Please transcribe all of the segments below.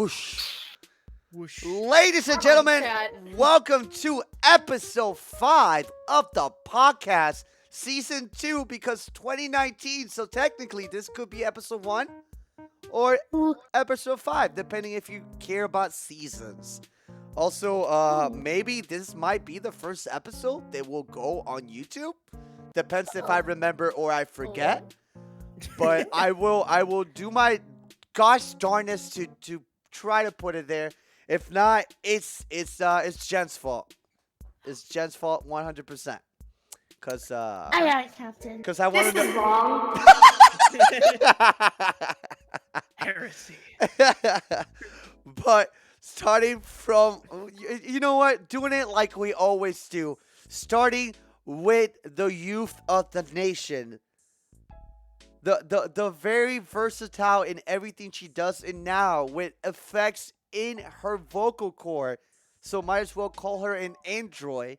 Whoosh. Whoosh. Ladies and gentlemen, welcome to episode 5 of the podcast, season 2, because 2019, so technically this could be episode 1 or episode 5, depending if you care about seasons. Also, maybe this might be the first episode that will go on YouTube. Depends if I remember or I forget. But I will do my gosh darnest to try to put it there. If not, it's Jen's fault. It's Jen's fault 100%. Cause Alright, Captain. Cause I wanted This is wrong. Heresy. But starting from, you know what? Doing it like we always do. Starting with the youth of the nation. The very versatile in everything she does, and now with effects in her vocal cord. So might as well call her an android.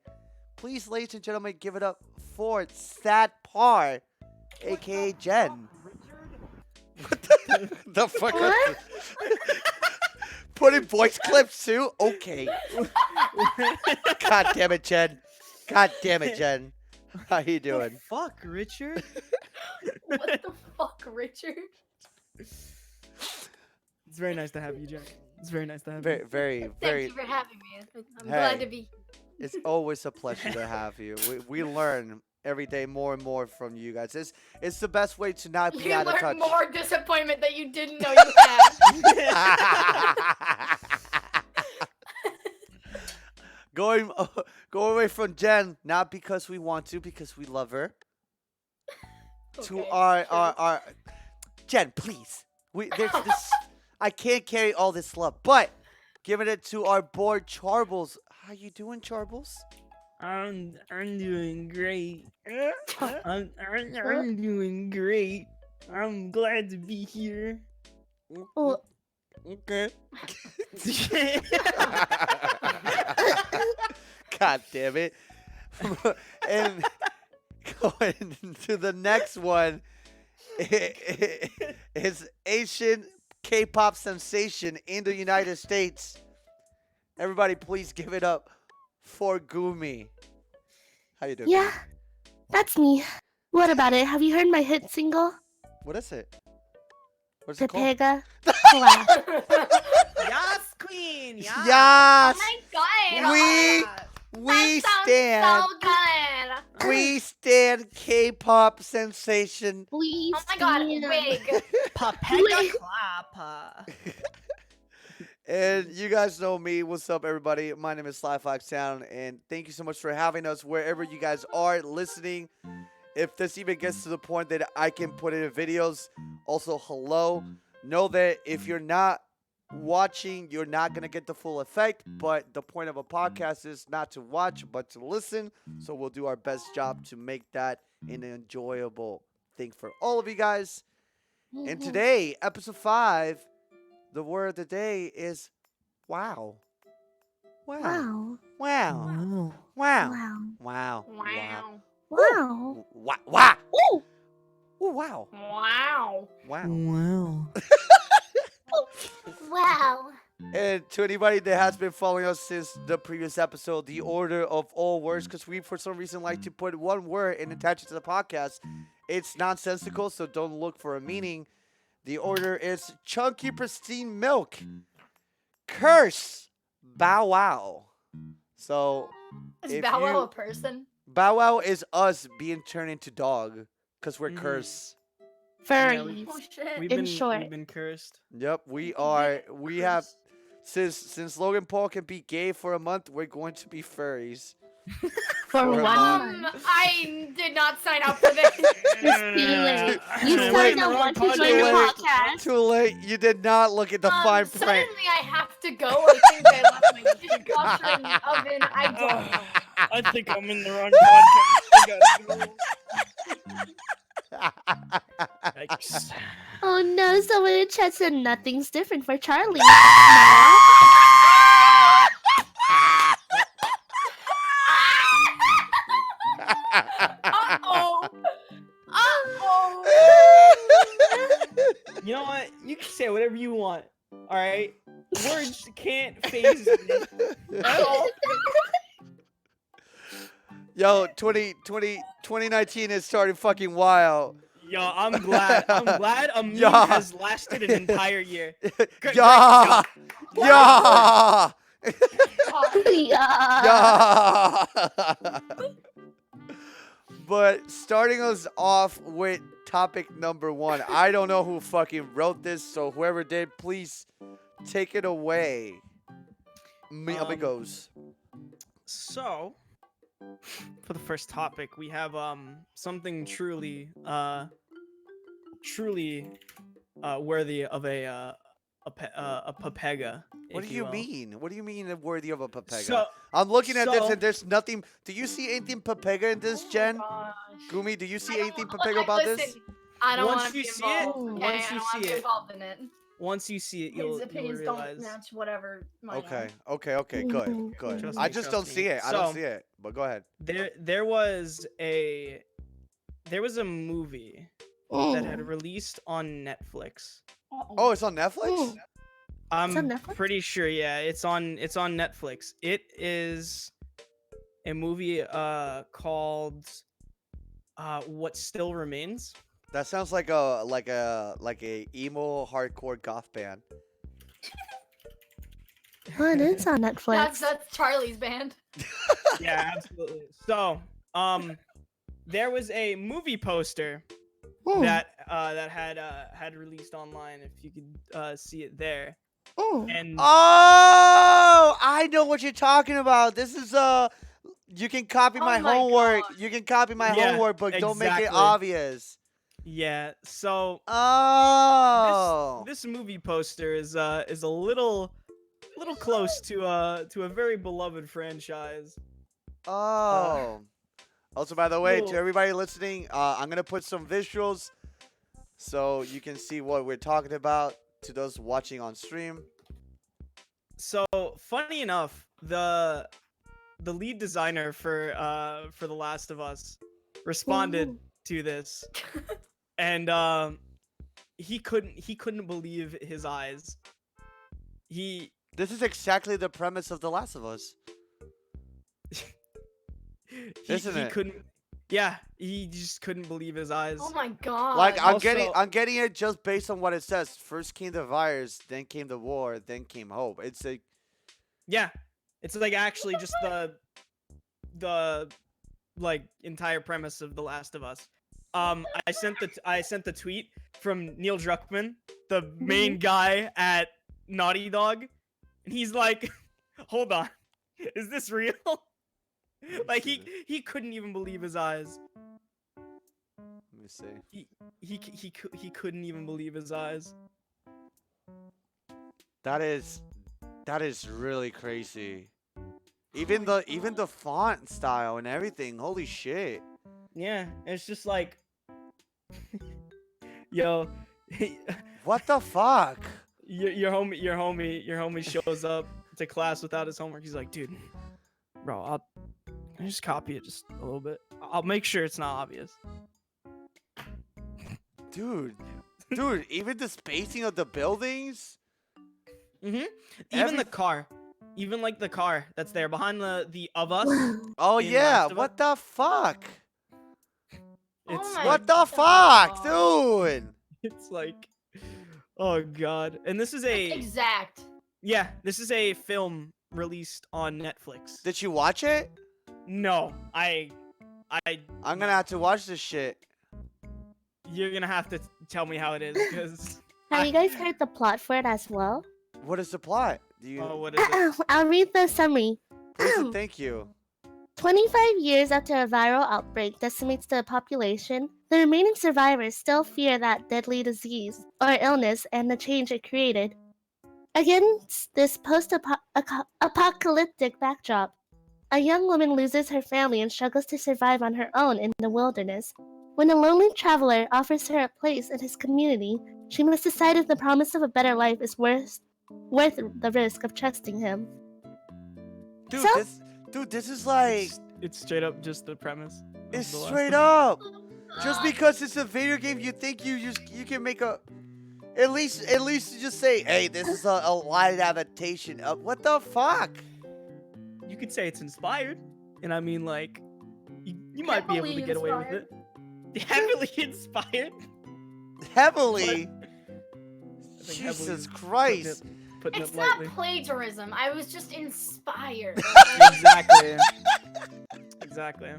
Please, ladies and gentlemen, give it up for Sad Par, aka Jen. What the fuck? What? Put in voice clips too? Okay. God damn it, Jen. God damn it, Jen. How you doing? Fuck, Richard. What the fuck, Richard? It's very nice to have you, Jack. It's very nice to have Very, you. very, Thank very. you for having me. I'm Hey. glad to be. It's always a pleasure to have you. We learn every day more and more from you guys. It's the best way to not be You out of touch. learned more disappointment that you didn't know you had. Going away from Jen, not because we want to, because we love her. To Okay, our Jen, please. There's this. I can't carry all this love, but giving it to our boy Charbles. How you doing, Charbles? I'm doing great. I'm doing great. I'm glad to be here. Oh, Okay. God damn it. And going to the next one is Asian K-pop sensation in the United States. Everybody, please give it up for Gumi. How you doing? yeah, that's me. What about it? Have you heard my hit single? What is it? What's it called? Pepega? Clap. Yes, queen. Yes. Oh my god! We that stand. sounds so good. We stand K-pop sensation. Please. Oh my god, stand. wig. Papega clapper. And you guys know me. What's up, everybody? My name is Sly Fox Town, and thank you so much for having us wherever you guys are listening. If this even gets to the point that I can put it in videos, also hello. Know that if you're not watching, you're not going to get the full effect, but the point of a podcast is not to watch, but to listen. So we'll do our best job to make that an enjoyable thing for all of you guys. And today, episode 5, the word of the day is wow. Wow. Wow. Wow. Wow. Wow. Wow. Wow. Wow. Wow. Wow. Ooh. Ooh, wow. Wow. Wow. Wow. Wow. And to anybody that has been following us since the previous episode, the order of all words, because we for some reason like to put one word and attach it to the podcast. It's nonsensical, so don't look for a meaning. The order is chunky pristine milk, curse, bow wow. So Is if Bow Wow you- a person? bow wow is us being turned into dog, because we're cursed. Furries. Oh shit. We've In been short. cursed. Yep, we are. We have since Logan Paul can be gay for a month, we're going to be furries. For For one a month. I did not sign up for this. It's too late. You Too signed late. up want to join Too the late. podcast. Too late. You did not look at the fine print. Suddenly I have to go. I think I left my dishwasher in the oven. I don't know. I think I'm in the wrong podcast. I gotta go. Yikes. Oh no, someone in chat said nothing's different for Charlie. Uh-oh. Uh-oh. You know what? You can say whatever you want. All right. Words can't phase me at all. Yo, 2019 is starting fucking wild. Yo, I'm glad a meme Yeah. has lasted an entire year. Great Yeah. job. Yeah. Yeah. Yeah. But starting us off with topic number 1. I don't know who fucking wrote this, so whoever did, please take it away. Amigos. So, for the first topic, we have something truly worthy of a papega. What if do you will. mean? What do you mean worthy of a papega? So, I'm looking at this so- and there's nothing. Do you see anything papega in this, Jen? Gosh. Gumi, do you see I don't anything want- papega about listen, this? I don't Once want to you be see it- involved. once Okay, you I don't want see to be it, involved in it. once you see it, His you'll opinions realize. don't match whatever mine Okay, are. okay, good, good. Trust I me, just trust don't me. see it. I don't So- see it. But go ahead. There was a movie that had released on Netflix. Oh, it's on Netflix? Ooh. I'm on Netflix? pretty sure, yeah, it's on Netflix. It is a movie called What Still Remains. That sounds like a emo hardcore goth band. Oh, it is on Netflix. That's Charlie's band. Yeah, absolutely. So, there was a movie poster Mm, that had released online. If you could see it there, mm. and Oh, I know what you're talking about. This is you can copy Oh my my homework. God. You can copy my Yeah, homework, but don't make it exactly. obvious. yeah, so Oh. this movie poster is a little close to a very beloved franchise. Oh. Also, by the way, to little- everybody listening, I'm gonna put some visuals so you can see what we're talking about. To those watching on stream. So funny enough, the lead designer for The Last of Us responded to this, and he couldn't believe his eyes. He This is exactly the premise of The Last of Us. Isn't he it? couldn't. Yeah, he just couldn't believe his eyes. Oh my god. Like I'm Also- getting it just based on what it says. First came the virus, then came the war, then came hope. It's a Yeah, it's like actually just the like entire premise of The Last of Us. I sent the tweet from Neil Druckmann, the main guy at Naughty Dog, and he's like, "Hold on, is this real?" Like he couldn't even believe his eyes. let me see. He couldn't even believe his eyes. That is really crazy. Even the font style and everything. Holy shit. Yeah, it's just like, yo, What the fuck? your homie shows up to class without his homework. He's like, dude, bro, I'll just copy it just a little bit. I'll make sure it's not obvious. Dude, even the spacing of the buildings? Even Every- the car, even like the car that's there behind the of us. Oh In yeah, Last of what Us? the fuck? It's my What the fuck, God. dude? it's like, oh god. And this is Exact. this is a film released on Netflix. Did you watch it? No, I I'm gonna have to watch this shit. you're gonna have to tell me how it is because Have you guys heard the plot for it as well? What is the plot? Do you? oh, what is it? I'll read the summary. Please and thank you. 25 years after a viral outbreak decimates the population, the remaining survivors still fear that deadly disease or illness and the change it created. Against this post-apocalyptic backdrop, a young woman loses her family and struggles to survive on her own in the wilderness. When a lonely traveler offers her a place in his community, she must decide if the promise of a better life is worth the risk of trusting him. Dude, So- this is like It's straight up just the premise. of it's The Last straight of Us. up. Just because it's a video game, you think you can make a. At least you just say, hey, this is a light adaptation of what the fuck? You could say it's inspired, and I mean, like, you might be able to Heavily get away with it. Heavily inspired. Heavily. I think Jesus heavily is Christ. Putting It's it not lightly. plagiarism. I was just inspired. Exactly. Exactly.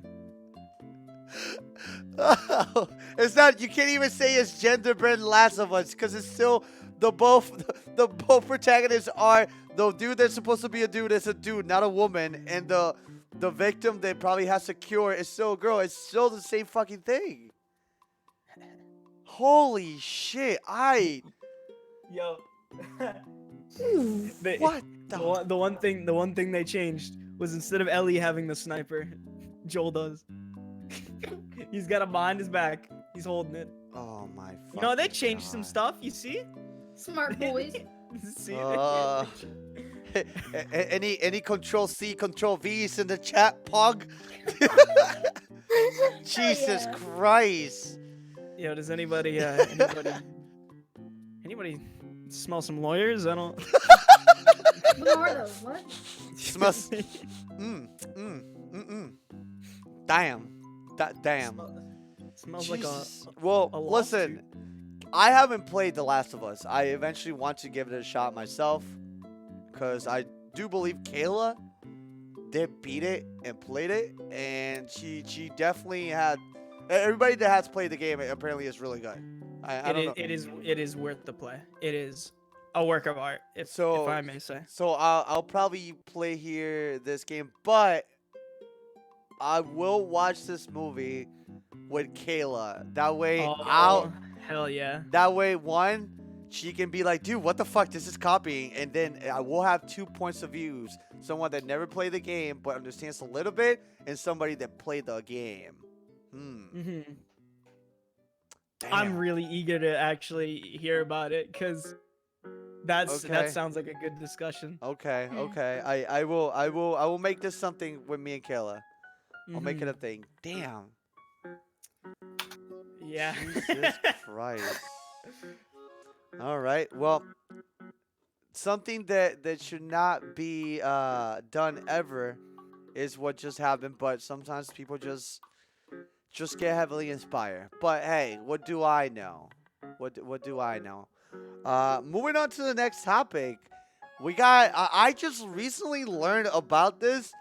It's not. You can't even say it's gender bent Last of Us because it's still the both protagonists are the dude that's supposed to be a dude is a dude, not a woman, and the victim that probably has to cure is still a girl. It's still the same fucking thing. Holy shit! Yo. What The one thing they changed was instead of Ellie having the sniper, Joel does. He's got it behind his back. He's holding it. Oh my. You know, they fucking changed some God. stuff. You see? Smart boys. See? Any Control C, Control V's in the chat, Pog? Jesus yeah. Christ! Yo, does anybody smell some lawyers? I don't. What are those? What? Smells. Damn. Damn. Smells like a. Jesus. Well, a listen. I haven't played The Last of Us. I eventually want to give it a shot myself, because I do believe Kayla did beat it and played it, and she definitely had. Everybody that has played the game apparently is really good. I don't know. It is worth the play. It is a work of art, if I may say. So I'll probably play this game, but I will watch this movie with Kayla. That way Hell yeah. That way, one, she can be like, dude, what the fuck? This is copying. And then I will have 2 points of views. Someone that never played the game but understands a little bit, and somebody that played the game. Mm-hmm. Damn. I'm really eager to actually hear about it, because that sounds like a good discussion. Okay. I will make this something with me and Kayla. I'll make it a thing. Damn. Yeah. Jesus Christ. All right. Well, something that should not be done ever is what just happened, but sometimes people just get heavily inspired. But hey, what do I know? What do I know? Moving on to the next topic. We got I just recently learned about this.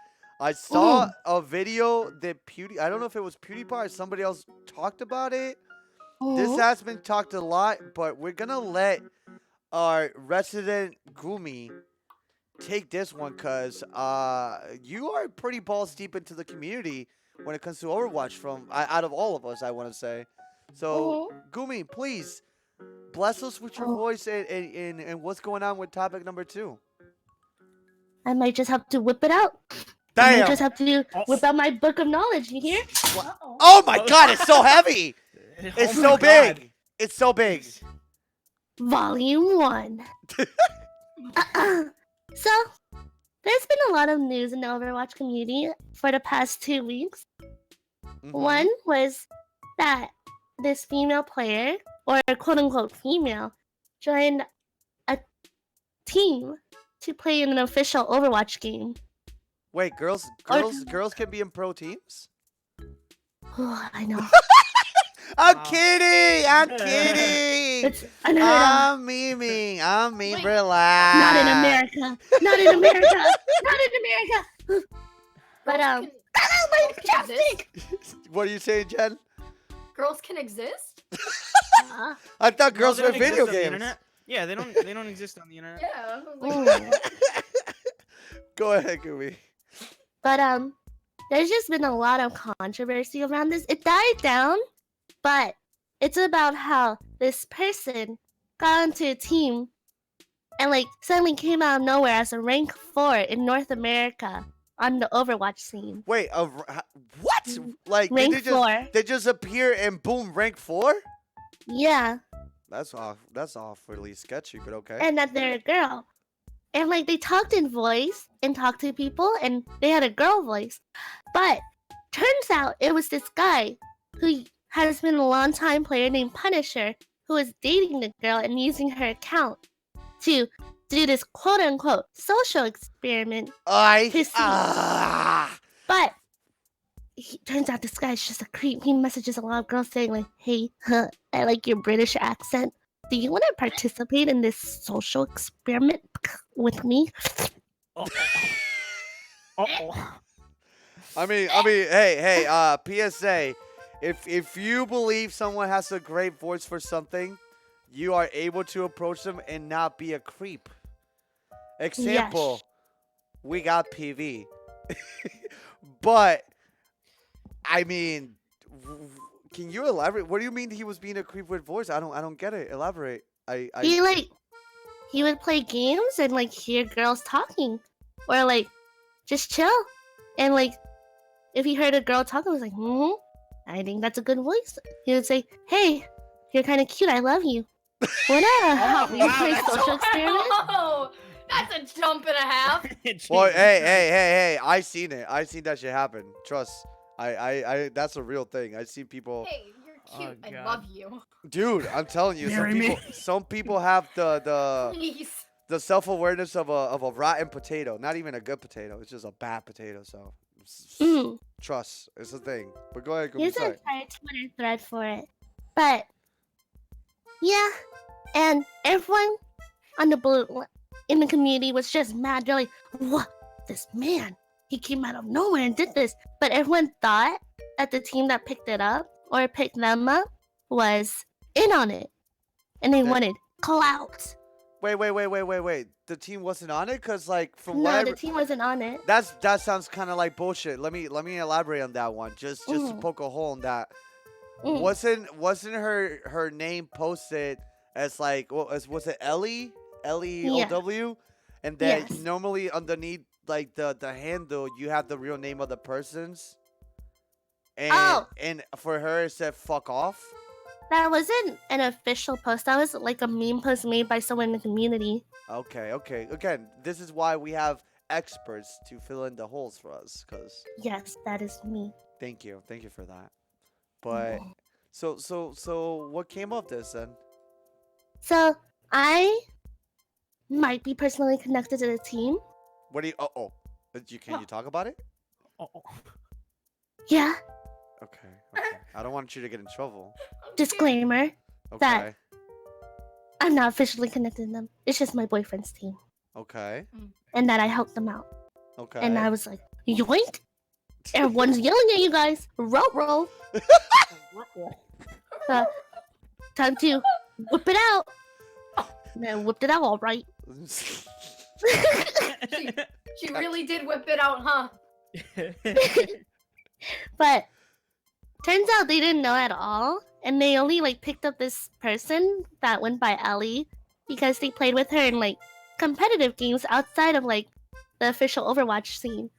I saw a video that I don't know if it was PewDiePie or somebody else talked about it. This has been talked a lot, but we're gonna let our resident Gumi take this one, because you are pretty balls deep into the community when it comes to Overwatch out of all of us, I want to say. So, Gumi, please bless us with your voice and what's going on with topic number 2. I might just have to whip it out. Damn. I might just have to whip out my book of knowledge. You hear? Uh-oh. Oh my God, it's so heavy. It's so big. It's so big. Volume 1. So, there's been a lot of news in the Overwatch community for the past 2 weeks. One was that this female player, or quote-unquote female, joined a team to play in an official Overwatch game. Wait, girls can be in pro teams? I know. I'm kidding. It's unheard of. I'm memeing. Wait. Relax. Not in America. Not in America. Not in America. But my Girls can chapstick. What are you saying, Jen? Girls can exist? I thought girls they were don't video exist on the games. internet. Yeah, they don't exist on the internet. Yeah. I was like, Go ahead, Gumi. But there's just been a lot of controversy around this. It died down, but it's about how this person got onto a team and suddenly came out of nowhere as a rank 4 in North America on the Overwatch scene. Wait, what? Like Rank 4. They just appear and boom, rank 4? Yeah, That's awfully sketchy, but okay. and that they're a girl. And they talked in voice and talked to people, and they had a girl voice. But turns out it was this guy who has been a long-time player named Punisher, who was dating the girl and using her account to do this quote-unquote social experiment to see. But turns out this guy's just a creep. He messages a lot of girls saying like, "Hey, I like your British accent. Do you want to participate in this social experiment with me?" I mean, hey, PSA. If you believe someone has a great voice for something, you are able to approach them and not be a creep. Example, we got PV. But I mean, can you elaborate? What do you mean he was being a creep with voice? I don't get it. Elaborate. He would play games and like hear girls talking, or like just chill, and like if he heard a girl talking, he was like, I think that's a good voice. He would say, "Hey, you're kind of cute. I love you. Wanna help me play social experiment?" Oh, that's a jump and a half. Well, hey, I seen it. I seen that shit happen. Trust. I that's a real thing. I see people. Hey, you're cute. Oh, I God. love you. Dude, I'm telling you, Marry some people have the Please. self-awareness of a rotten potato. Not even a good potato. It's just a bad potato. So trust. It's a thing. But go ahead, Here's Gumi. an entire Twitter thread for it. But yeah, and everyone on the in the community was just mad. They're like, "What? This man? He came out of nowhere and did this." But everyone thought that the team that picked it up or picked them up was in on it, and they wanted clout. Wait. The team wasn't on it, cause like from No, what the team wasn't on it. that sounds kind of like bullshit. Let me elaborate on that one. Just to poke a hole in that. Wasn't her name posted as like was it Ellie OW, and then normally underneath like the handle you have the real name of the persons. And for her it said "fuck off." That wasn't an official post. That was like a meme post made by someone in the community. Okay. Again, this is why we have experts to fill in the holes for us. Cause Yes, that is me. thank you for that. But so what came of this then? So I might be personally connected to the team. What do you can you talk about it? Yeah. Okay. I don't want you to get in trouble. Disclaimer Okay. that I'm not officially connected to them. It's just my boyfriend's team. Okay. And that I helped them out. Okay. And I was like, yoink! Everyone's yelling at you guys. Roll. Time to whip it out. And I whipped it out all right. She really did whip it out, huh? But turns out they didn't know at all. And they only like picked up this person that went by Ellie because they played with her in like competitive games outside of like the official Overwatch scene.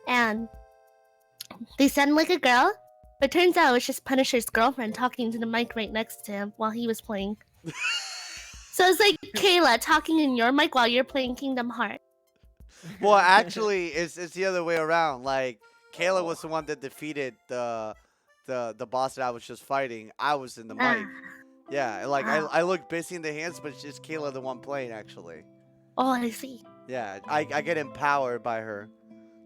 And they sounded like a girl, but turns out it was just Punisher's girlfriend talking to the mic right next to him while he was playing. So it's like Kayla talking in your mic while you're playing Kingdom Hearts. Well, actually, it's the other way around. Like Kayla was the one that defeated the boss that I was just fighting. I was in the mic. Yeah, like I look busy in the hands, but it's just Kayla the one playing actually. Oh, I see. Yeah, I get empowered by her.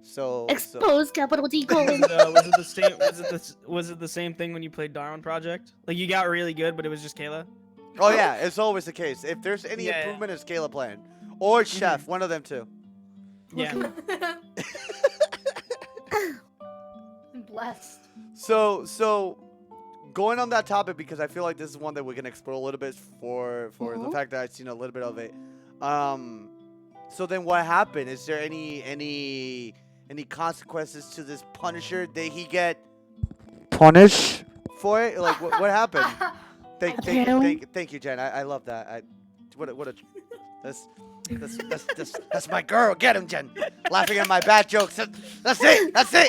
So Expose capital D colon. Was it the same thing when you played Darwin Project? Like you got really good, but it was just Kayla. Oh yeah, it's always the case. If there's any improvement, it's Kayla playing or Chef, one of them two. Yeah. I'm blessed. So going on that topic, because I feel like this is one that we can explore a little bit for the fact that I've seen a little bit of it. So then what happened? Is there any consequences to this Punisher? Did he get punished for it? Like what happened? Thank you, Jen. I love that. That's my girl. Get him, Jen. Laughing at my bad jokes. That's it.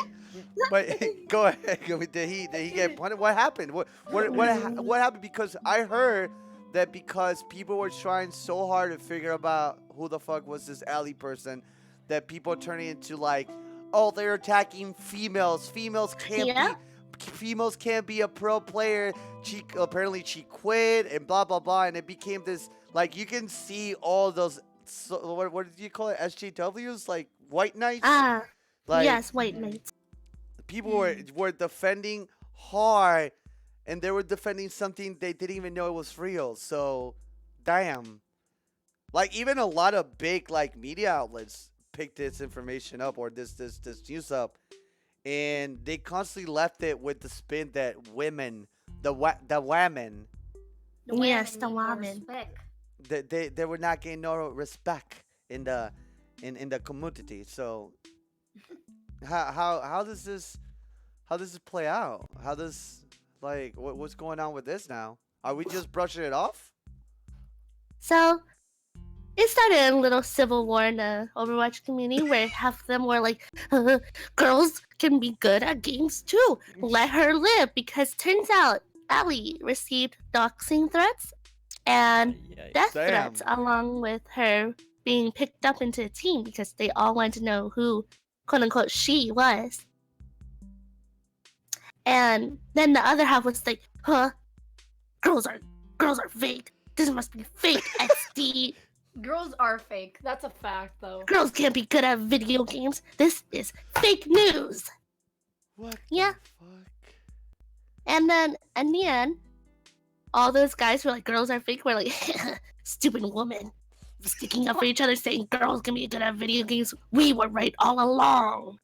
But go ahead. Did he get punished? What happened? What happened? Because I heard that because people were trying so hard to figure about who the fuck was this Ellie person, that people are turning into like, oh, they're attacking females. Females can't be. females can't be a pro player. Apparently she quit and blah blah blah, and it became this like you can see all those what did you call it, SJWs, like white knights. Like Yes, white knights. people were defending hard, and they were defending something they didn't even know it was real. So, damn. Like even a lot of big like media outlets picked this information up or this news up, and they constantly left it with the spin that women, the women, Yes, the women woman. respect. they were not getting no respect in the community. So how does this play out? How does like what's going on with this now? Are we just brushing it off? So it started a little civil war in the Overwatch community where half of them were like, girls can be good at games too. Let her live, because turns out Ellie received doxing threats and death threats along with her being picked up into a team because they all wanted to know who, quote unquote, she was. And then the other half was like, girls are fake. This must be fake XD. Girls are fake. That's a fact, though. Girls can't be good at video games. This is fake news. What Yeah. the fuck? And then in the end, all those guys who were like, girls are fake, were like, stupid woman. Sticking up for each other, saying girls can be good at video games. We were right all along.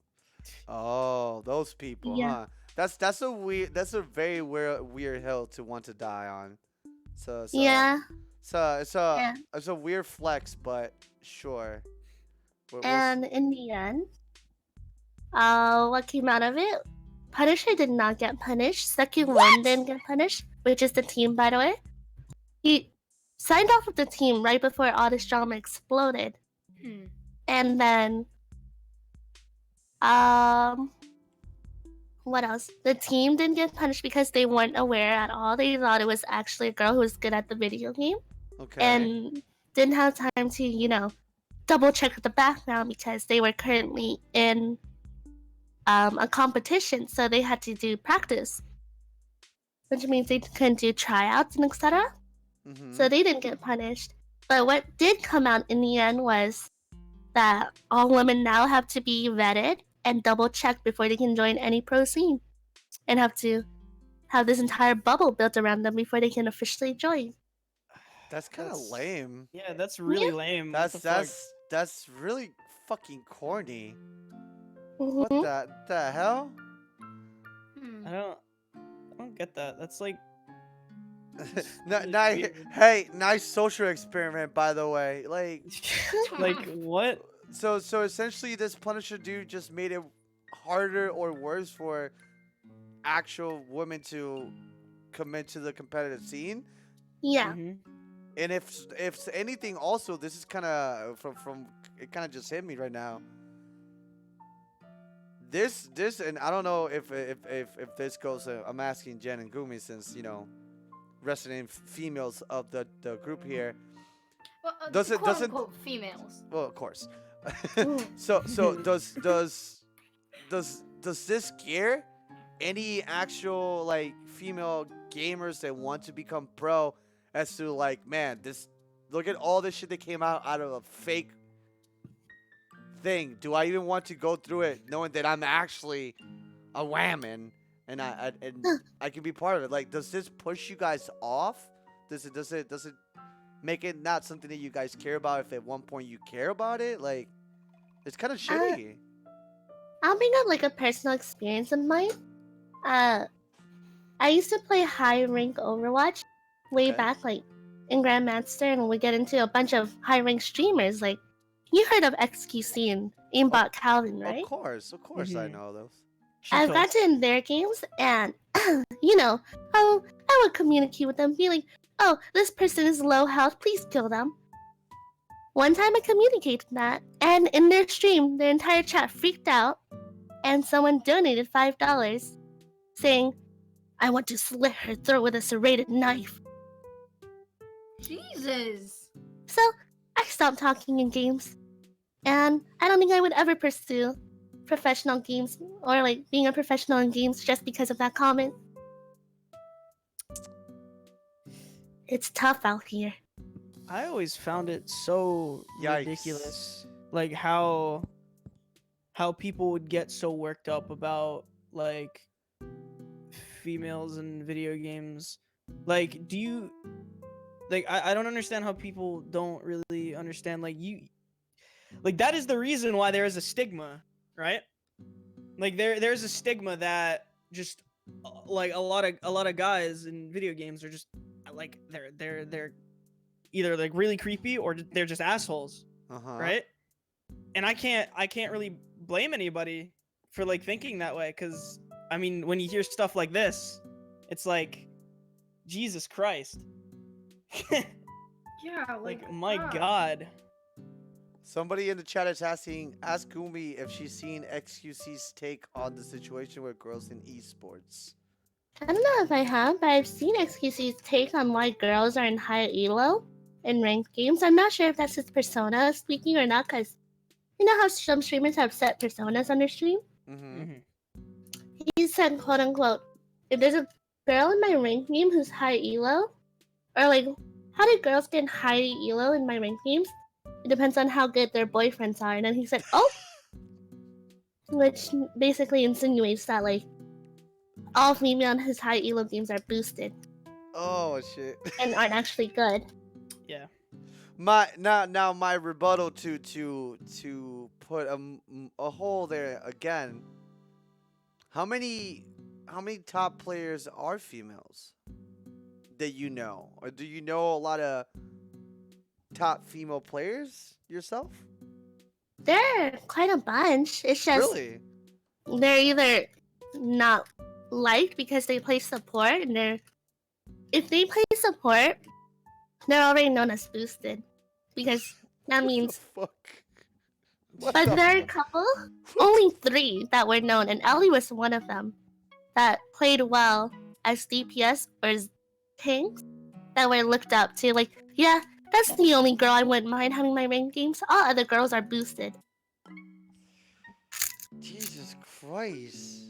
Oh, those people, Yeah. huh? That's a very weird hill to want to die on. So Yeah. So Yeah. it's a weird flex, but sure. And in the end, what came out of it? Punisher did not get punished. Second one didn't get punished, which is the team, by the way. He signed off with the team right before all this drama exploded. And then, what else? The team didn't get punished because they weren't aware at all. They thought it was actually a girl who was good at the video game. Okay. And didn't have time to, double check the background because they were currently in a competition, so they had to do practice, which means they couldn't do tryouts and etc. So they didn't get punished. But what did come out in the end was that all women now have to be vetted and double checked before they can join any pro scene, and have to have this entire bubble built around them before they can officially join. That's kind of lame. Yeah, that's really lame. What the fuck? That's really fucking corny. Mhm. What the hell? I don't get that. That's like Hey, nice social experiment, by the way. Like what? So essentially, this Punisher dude just made it harder or worse for actual women to commit to the competitive scene. Yeah. And if anything, also this is kind of from it kind of just hit me right now. This and I don't know if this goes. I'm asking Jen and Gumi since resident females of the group here. Well, Doesn't quote-unquote females. Well, of course. so does this scare any actual like female gamers that want to become pro as to like, man, look at all this shit that came out of a fake thing. Do I even want to go through it knowing that I'm actually a whammon and I can be part of it? Like, does this push you guys off? Does it make it not something that you guys care about if at one point you care about it? Like, it's kind of shitty. I'll bring up like a personal experience of mine. I used to play high rank Overwatch way back, like in Grandmaster, and we get into a bunch of high rank streamers. Like, you heard of XQC and Aimbot Calvin, right? Of course, I know those. I've gotten in their games, and I would communicate with them, be like, "Oh, this person is low health. Please kill them." One time I communicated that, and in their stream, their entire chat freaked out, and someone donated $5, saying, "I want to slit her throat with a serrated knife." Jesus. So I stopped talking in games, and I don't think I would ever pursue professional games or like being a professional in games just because of that comment. It's tough out here. I always found it so Yikes. ridiculous, like how people would get so worked up about like females in video games. Like, do you like? I don't understand how people don't really understand. Like like that is the reason why there is a stigma, right? Like there's a stigma that just like a lot of guys in video games are just like they're either like really creepy or they're just assholes, right? And I can't really blame anybody for like thinking that way, because I mean, when you hear stuff like this, it's like, Jesus Christ. Yeah, Like, my God. Somebody in the chat is asking, ask Gumi if she's seen XQC's take on the situation with girls in esports. I don't know if I have, but I've seen XQC's take on why girls are in high elo in ranked games. I'm not sure if that's his persona speaking or not, because you know how some streamers have set personas on their stream? He said, quote unquote, if there's a girl in my ranked game who's high elo, or like, how do girls get high elo in my ranked games? It depends on how good their boyfriends are. And then he said, oh! Which basically insinuates that, like, all female in his high elo games are boosted. Oh, shit. And aren't actually good. Yeah. Now my rebuttal to put a hole there again. How many top players are females that you know, or do you know a lot of top female players yourself? There are quite a bunch. It's just Really? they're either not liked because they play support, and if they play support, they're already known as boosted, because that means. Fuck. But there are a couple, only 3 that were known, and Ellie was one of them, that played well as DPS or as tanks that were looked up to. Like, yeah, that's the only girl I wouldn't mind having my ranked games. All other girls are boosted. Jesus Christ.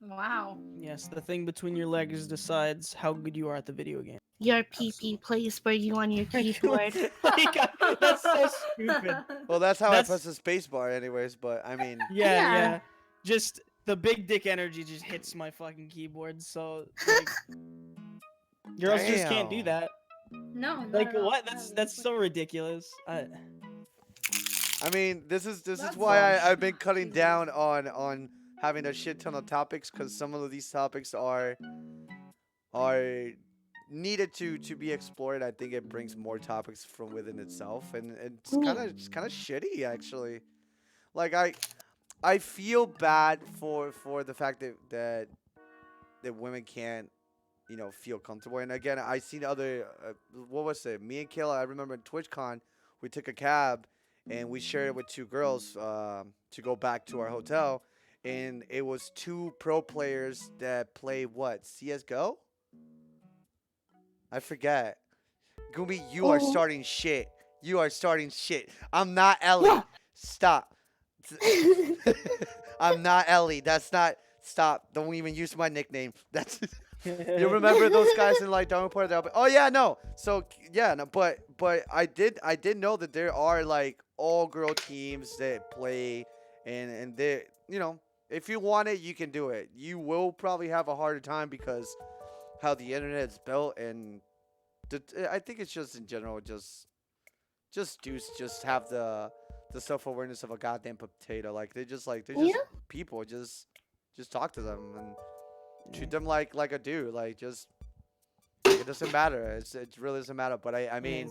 Wow. Yes, the thing between your legs decides how good you are at the video game. Your PP plays for you on your keyboard. Like, that's so stupid. Well, that's how That's- I press the space bar anyways, but I mean... Yeah. Just the big dick energy just hits my fucking keyboard, so like, girls just can't do Damn. that. No. not Like, at all. what? That's so ridiculous. I mean, this is That's why wrong. I've been cutting down on having a shit ton of topics, because some of these topics are needed to be explored. I think it brings more topics from within itself, and it's kind of shitty actually. Like I feel bad for the fact that women can't, you know, feel comfortable. And again, I seen other what was it? Me and Kayla, I remember in TwitchCon, we took a cab and we shared it with 2 girls to go back to our hotel, and it was 2 pro players that play what, CS:GO? I forget. Gumi, you are starting shit. You are starting shit. I'm not Ellie. Yeah. Stop. I'm not Ellie. That's not. Stop. Don't even use my nickname. That's. You remember those guys in like Diamond Part? Oh yeah, no. So yeah, no. But I did know that there are like all girl teams that play, and they, you know, if you want it, you can do it. You will probably have a harder time because how the internet is built, and I think it's just in general just dudes just have the self-awareness of a goddamn potato. Like they're just people. Just talk to them and treat them like a dude. Like just it doesn't matter. It really doesn't matter. But I mean,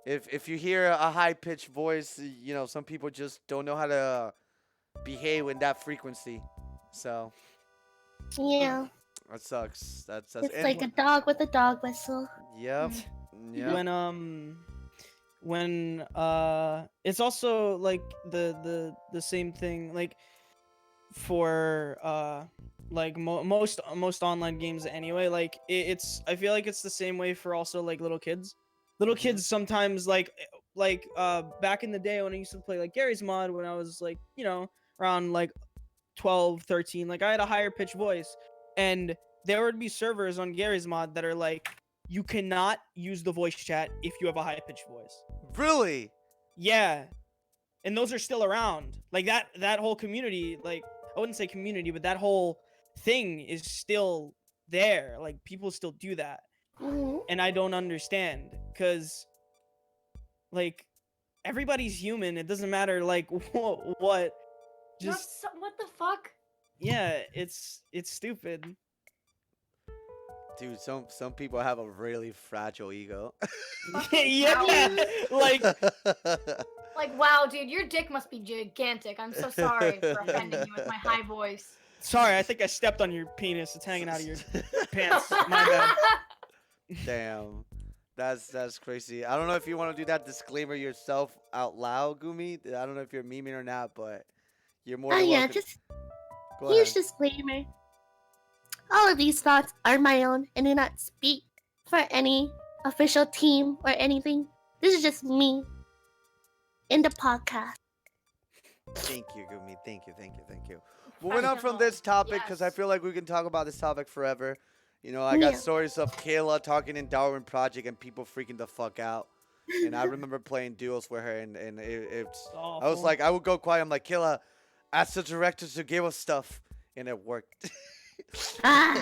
if you hear a high-pitched voice, you know, some people just don't know how to behave in that frequency. So Yeah. that sucks. That's It's like a dog with a dog whistle. Yep. Yep. When it's also like the same thing like for like most online games anyway. Like I feel like it's the same way for also like little kids. Little kids sometimes like back in the day when I used to play like Gary's Mod, when I was like, you know, around like 12, 13. Like I had a higher pitched voice, and there would be servers on Gary's mod that are like, you cannot use the voice chat if you have a high pitched voice. Really? Yeah, and those are still around. Like that whole community, like I wouldn't say community, but that whole thing is still there. Like people still do that, Mhm. and I don't understand because like everybody's human. It doesn't matter like what. Just what the fuck? yeah, it's stupid. Dude, some people have a really fragile ego. Yeah, like Like, wow, dude, your dick must be gigantic. I'm so sorry for offending you with my high voice. sorry, I think I stepped on your penis. It's hanging out of your pants. My bad. Damn. That's crazy. I don't know if you want to do that disclaimer yourself out loud, Gumi. I don't know if you're memeing or not, but you're more Oh than yeah, welcome. just Go huge ahead. disclaimer. All of these thoughts are my own and do not speak for any official team or anything. This is just me in the podcast. Thank you, Gumi. Thank you. Moving on from this topic, because I Yes. feel like we can talk about this topic forever. You know, I got Yeah. stories of Kayla talking in Darwin Project and people freaking the fuck out. And I remember playing duels with her, and it's. I was Awful. like, I would go quiet. I'm like, Kayla, ask the directors to give us stuff, and it worked. Ah.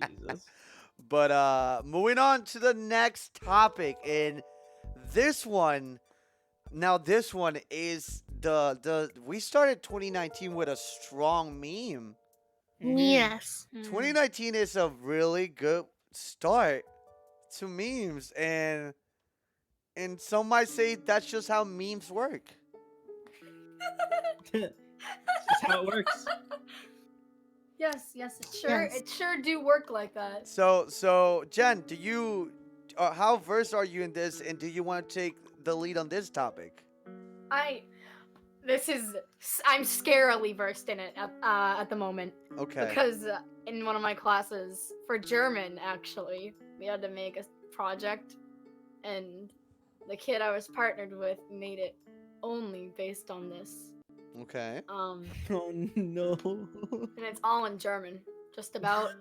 Jesus. But moving on to the next topic, and this one is the we started 2019 with a strong meme. Mhm. Yes. 2019 is a really good start to memes, and some might say that's just how memes work. That's how it works. Yes, Yes. it sure do work like that. So Jen, do you how versed are you in this, and do you want to take the lead on this topic? I'm scarily versed in it at the moment. Okay. Because in one of my classes for German, actually, we had to make a project, and the kid I was partnered with made it only based on this. Okay. Oh no. And it's all in German, just about.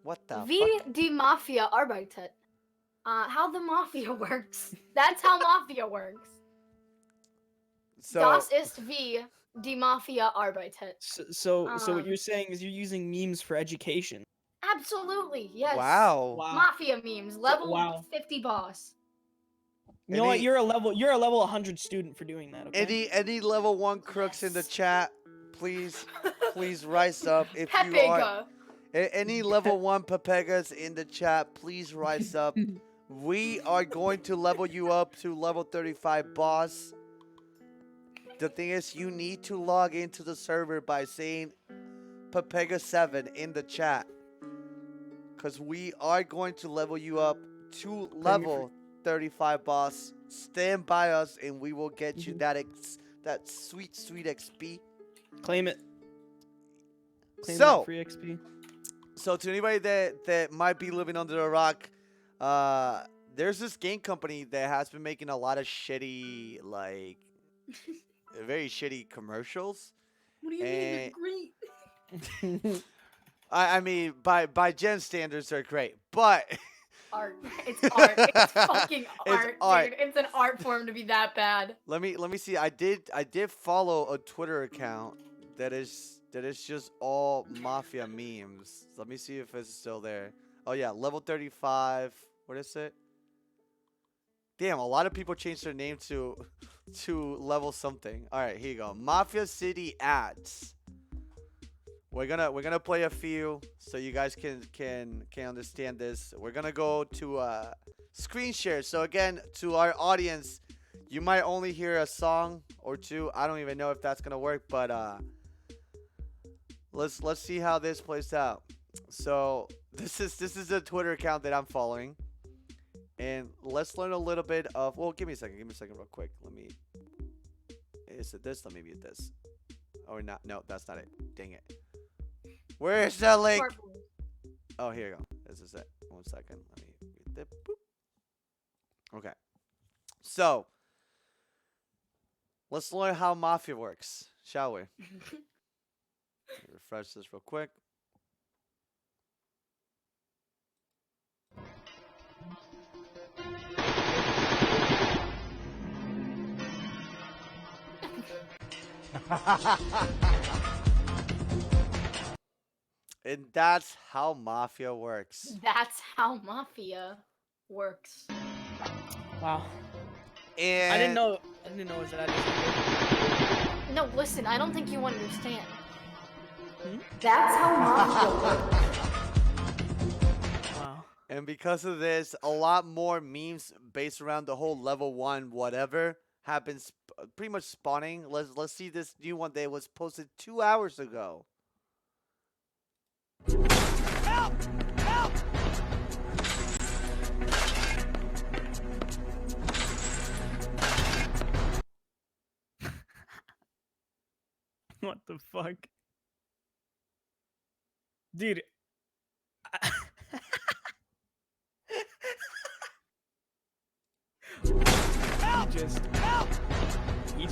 What the Wie fuck? die Mafia arbeitet. How the mafia works. That's how mafia works. So Das ist wie die Mafia arbeitet. So what Um, you're saying is you're using memes for education. Absolutely, yes. wow. Mafia memes, level wow. 50 boss. You know what? Any- You're a level 100 student for doing that. Okay. Any level 1 crooks in the chat, please rise up if you are. Pepega. Any level 1 Pepegas in the chat, please rise up. We are going to level you up to level 35 boss. The thing is, you need to log into the server by saying Pepega7 in the chat. Because we are going to level you up to level 35 boss. Stand by us and we will get you that sweet XP. Claim it. Claim So, that free XP. So to anybody that might be living under a rock, there's this game company that has been making a lot of shitty, like, very shitty commercials. What do you And- mean they're great? I mean, by Gen standards, they're great, but Art. It's art. It's fucking It's art, art. dude. It's an art form to be that bad. let me see. I did follow a Twitter account that is just all Mafia memes. Let me see if it's still there. Oh yeah, level 35. What is it? Damn, a lot of people changed their name to level something. All right, here you go. Mafia City ads. We're gonna play a few so you guys can understand this. We're gonna go to screen share. So again, to our audience, you might only hear a song or two. I don't even know if that's gonna work, but let's see how this plays out. So this is a Twitter account that I'm following, and let's learn a little bit of. Well, give me a second real quick. Is it this? Let me mute this. Or not? No, that's not it. Dang it. Where's the link? Purple. Oh, here you go. This is it. 1 second. Let me mute that. Boop. Okay. So Let's learn how Mafia works, shall we? Refresh this real quick. And that's how Mafia works. That's how Mafia works. Wow. And I didn't know it was that easy. No, listen, I don't think you understand. That's how Mafia works. Wow. And because of this, a lot more memes based around the whole level 1 whatever have been pretty much spawning. Let's see this new one that was posted 2 hours ago. Help! Help! What the fuck? Dude. He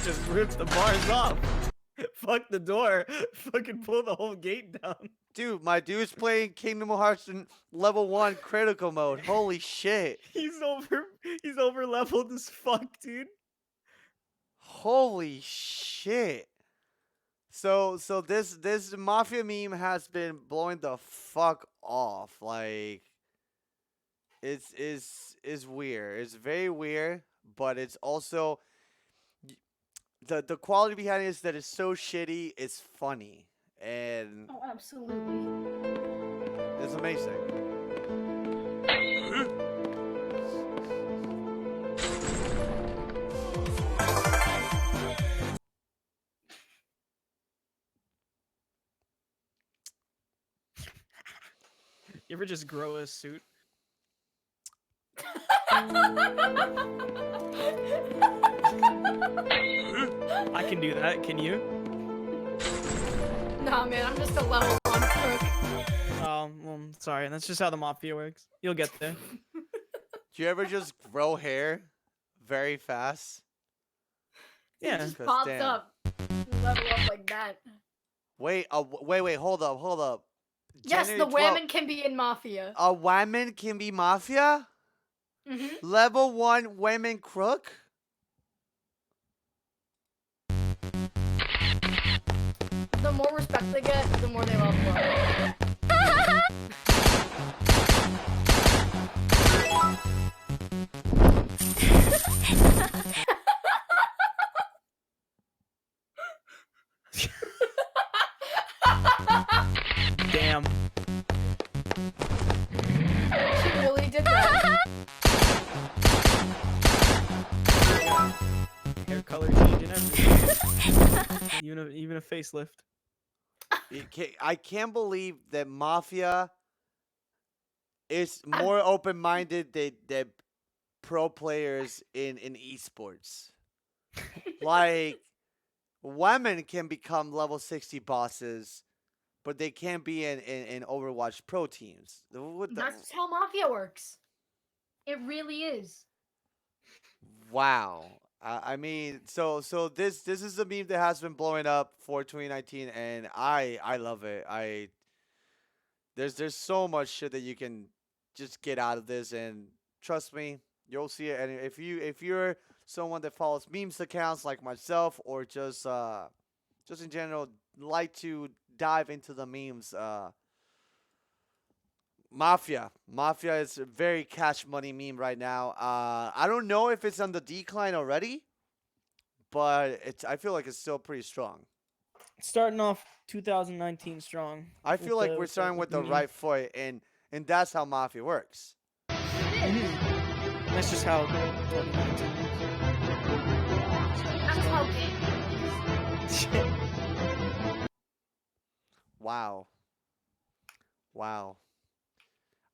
just ripped the bars off. Fuck the door. Fucking pull the whole gate down. Dude, my dude's playing Kingdom Hearts in level 1 critical mode. Holy shit. He's over leveled as fuck, dude. Holy shit. So this Mafia meme has been blowing the fuck off. Like it's weird. It's very weird, but it's also the quality behind it is that it's so shitty, it's funny. And Oh, absolutely. it's amazing. You ever just grow a suit? I can do that. Can you? Nah, man, I'm just a level 1 crook. Well, sorry. That's just how the Mafia works. You'll get there. Do you ever just grow hair very fast? Yeah. Just 'Cause pops damn. up. Level up like that. Wait, hold up. Yes, the January 12th, women can be in Mafia. a woman can be Mafia? hmm Level 1 women crook? The more respect they get, the more they level up. Damn. She really did that. Hair color change and everything. even a facelift. I can't believe that Mafia is more open-minded than pro players in esports. Like, women can become level 60 bosses, but they can't be in Overwatch pro teams. That's how Mafia works. It really is. Wow. I mean, so this is a meme that has been blowing up for 2019, and I love it. There's so much shit that you can just get out of this, and trust me, you'll see it. And if you're someone that follows memes accounts like myself, or just in general like to dive into the memes, Mafia is a very cash money meme right now. I don't know if it's on the decline already, but I feel like it's still pretty strong. Starting off 2019 strong. I feel like we're starting with the meme. right foot, and that's how Mafia works. That's just how 2019 That's how game works. Wow.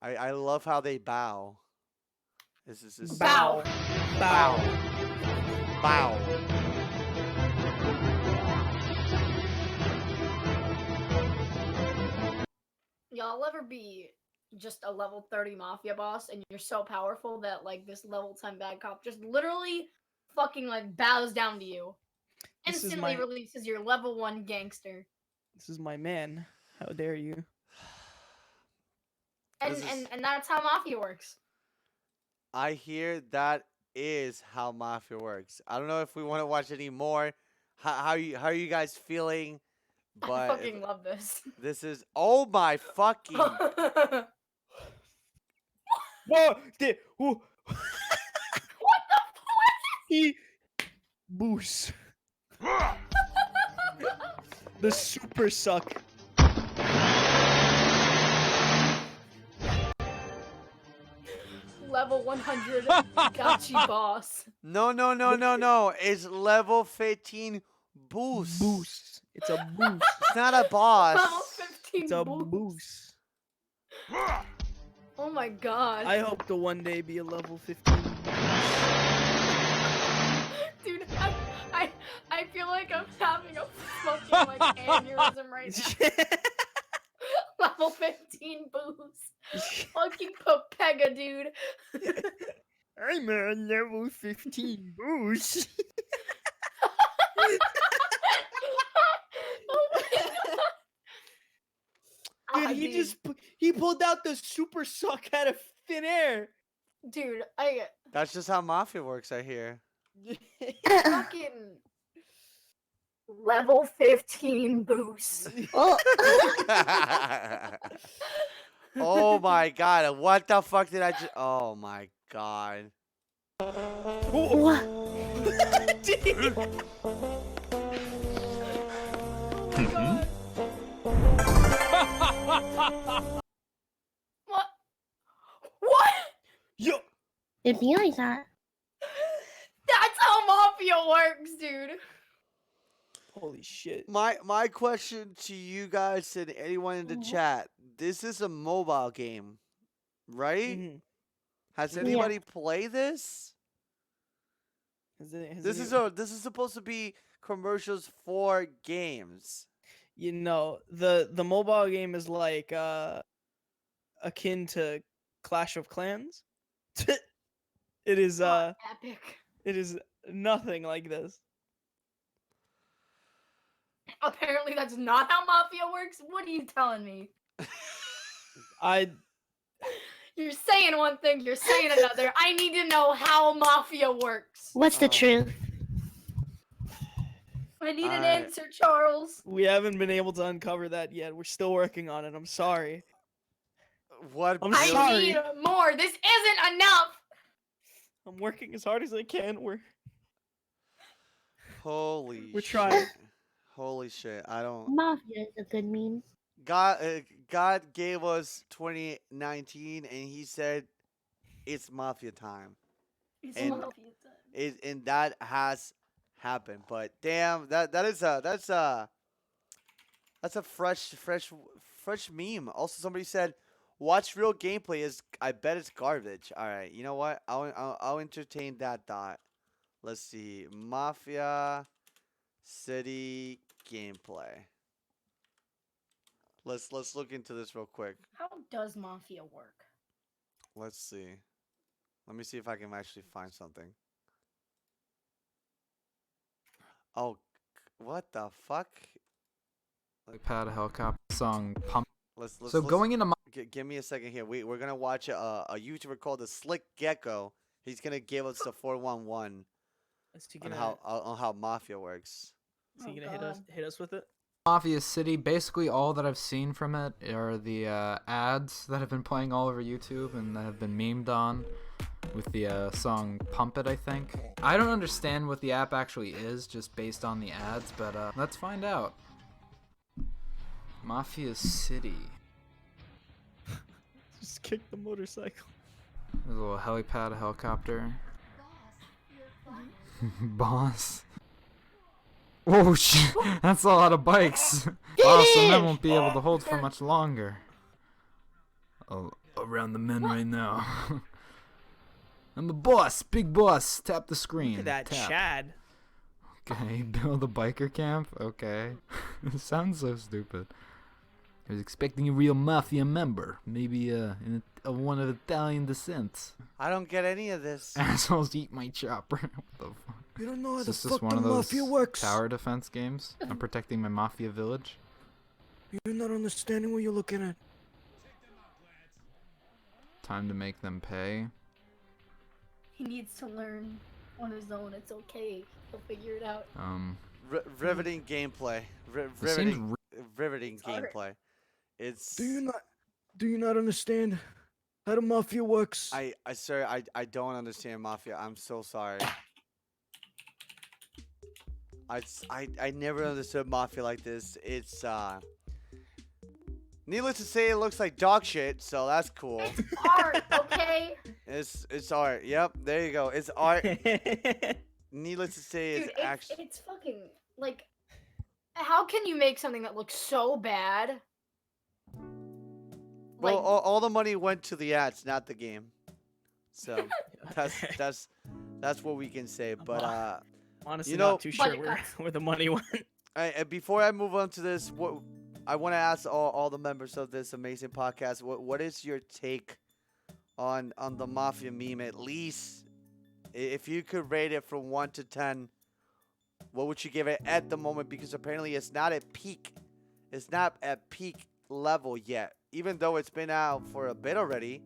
I love how they bow. This is Bow. bow. Bow. Y'all ever be just a level 30 mafia boss, and you're so powerful that like this level 10 bad cop just literally fucking like bows down to you. This is Instantly my- releases your level 1 gangster. This is my man. How dare you? And This is- and that's how mafia works. I hear that is how Mafia works. I don't know if we want to watch any more. How are you guys feeling? I But fucking love this. this is oh my fucking Whoa! What the He boost. The super suck. Level 100 Gachi boss. no. It's level 15 boost. Boost. It's a boost. It's not a boss. Level 15 It's a boost. boost. Oh my god. I hope to one day be a level 15. Dude, I feel like I'm having a fucking like aneurysm right now. Level 15 boost. Fucking Pepega, dude. I'm a level 15 boost. Oh my god. Dude, Ah, he pulled out the super suck out of thin air. Dude, That's just how Mafia works, I hear. fucking level 15 boost. Oh. Oh my god, what the fuck did I just oh my god. What? What? What? Yo. It'd be like that. That's how mafia works, dude. Holy shit. My question to you guys and anyone in the chat, this is a mobile game, right? Mhm. Has Yeah. anybody played this? This is supposed to be commercials for games. You know, the mobile game is like akin to Clash of Clans. It is Epic. it is nothing like this. Apparently that's not how mafia works. What are you telling me? You're saying one thing, you're saying another. I need to know how mafia works. What's the truth? I need an I- answer, Charles. We haven't been able to uncover that yet. We're still working on it. I'm sorry. What I'm really- I sorry. need more. This isn't enough. I'm working as hard as I can. We're Holy trying. shit. Holy shit. I don't Mafia is a good meme. God gave us 2019 and he said it's mafia time. It's And- mafia time. And that has happened. But damn, that's a fresh meme. Also somebody said watch real gameplay is I bet it's garbage. All right, you know what? I'll entertain that thought. Let's see. Mafia City gameplay. Let's look into this real quick. How does mafia work? Let's see. Let me see if I can actually find something. Oh, what the fuck? Pad helicopter song pump. Let's So going into give me a second here. We're gonna watch a YouTuber called the Slick Gecko. He's gonna give us the 411 Is he on gonna, how Mafia works. is he Oh, gonna God. hit us with it? Mafia City, basically all that I've seen from it are the ads that have been playing all over YouTube and that have been memed on with the song Pump It, I think. I don't understand what the app actually is just based on the ads, but let's find out. Mafia City. Just kick the motorcycle. There's a little helipad helicopter. Boss. Oh shit, that's a lot of bikes. Awesome, that won't be able to hold for much longer. Oh, around the men right now. I'm the boss, big boss. Tap the screen. Look at that Tap. Chad. Okay, build a biker camp. Okay, it sounds so stupid. I was expecting a real mafia member, maybe one of Italian descent. I don't get any of this. Assholes eat my chopper. What the fuck? You don't know how Is the this fuck just one the of those mafia works. tower defense games? I'm protecting my mafia village. You're not understanding what you're looking at. Time to make them pay. He needs to learn on his own. It's okay. He'll figure it out. Riveting gameplay. This seems Riveting Sorry. gameplay. It's. Do you not understand how the mafia works? Sir, I don't understand Mafia. I'm so sorry. I never understood Mafia like this. It's needless to say, it looks like dog shit, so that's cool. It's art, okay? It's art. Yep, there you go. It's art. Needless to say, Dude, it's actually. it's fucking like. How can you make something that looks so bad? Well, Like, all the money went to the ads, not the game. So that's what we can say. But Honestly, you know- not too sure Budget cuts. where the money went. before I move on to this, I want to ask all the members of this amazing podcast, what is your take on the Mafia meme? At least, if you could rate it from 1 to 10, what would you give it at the moment? Because apparently it's not at peak. It's not at peak level yet, even though it's been out for a bit already.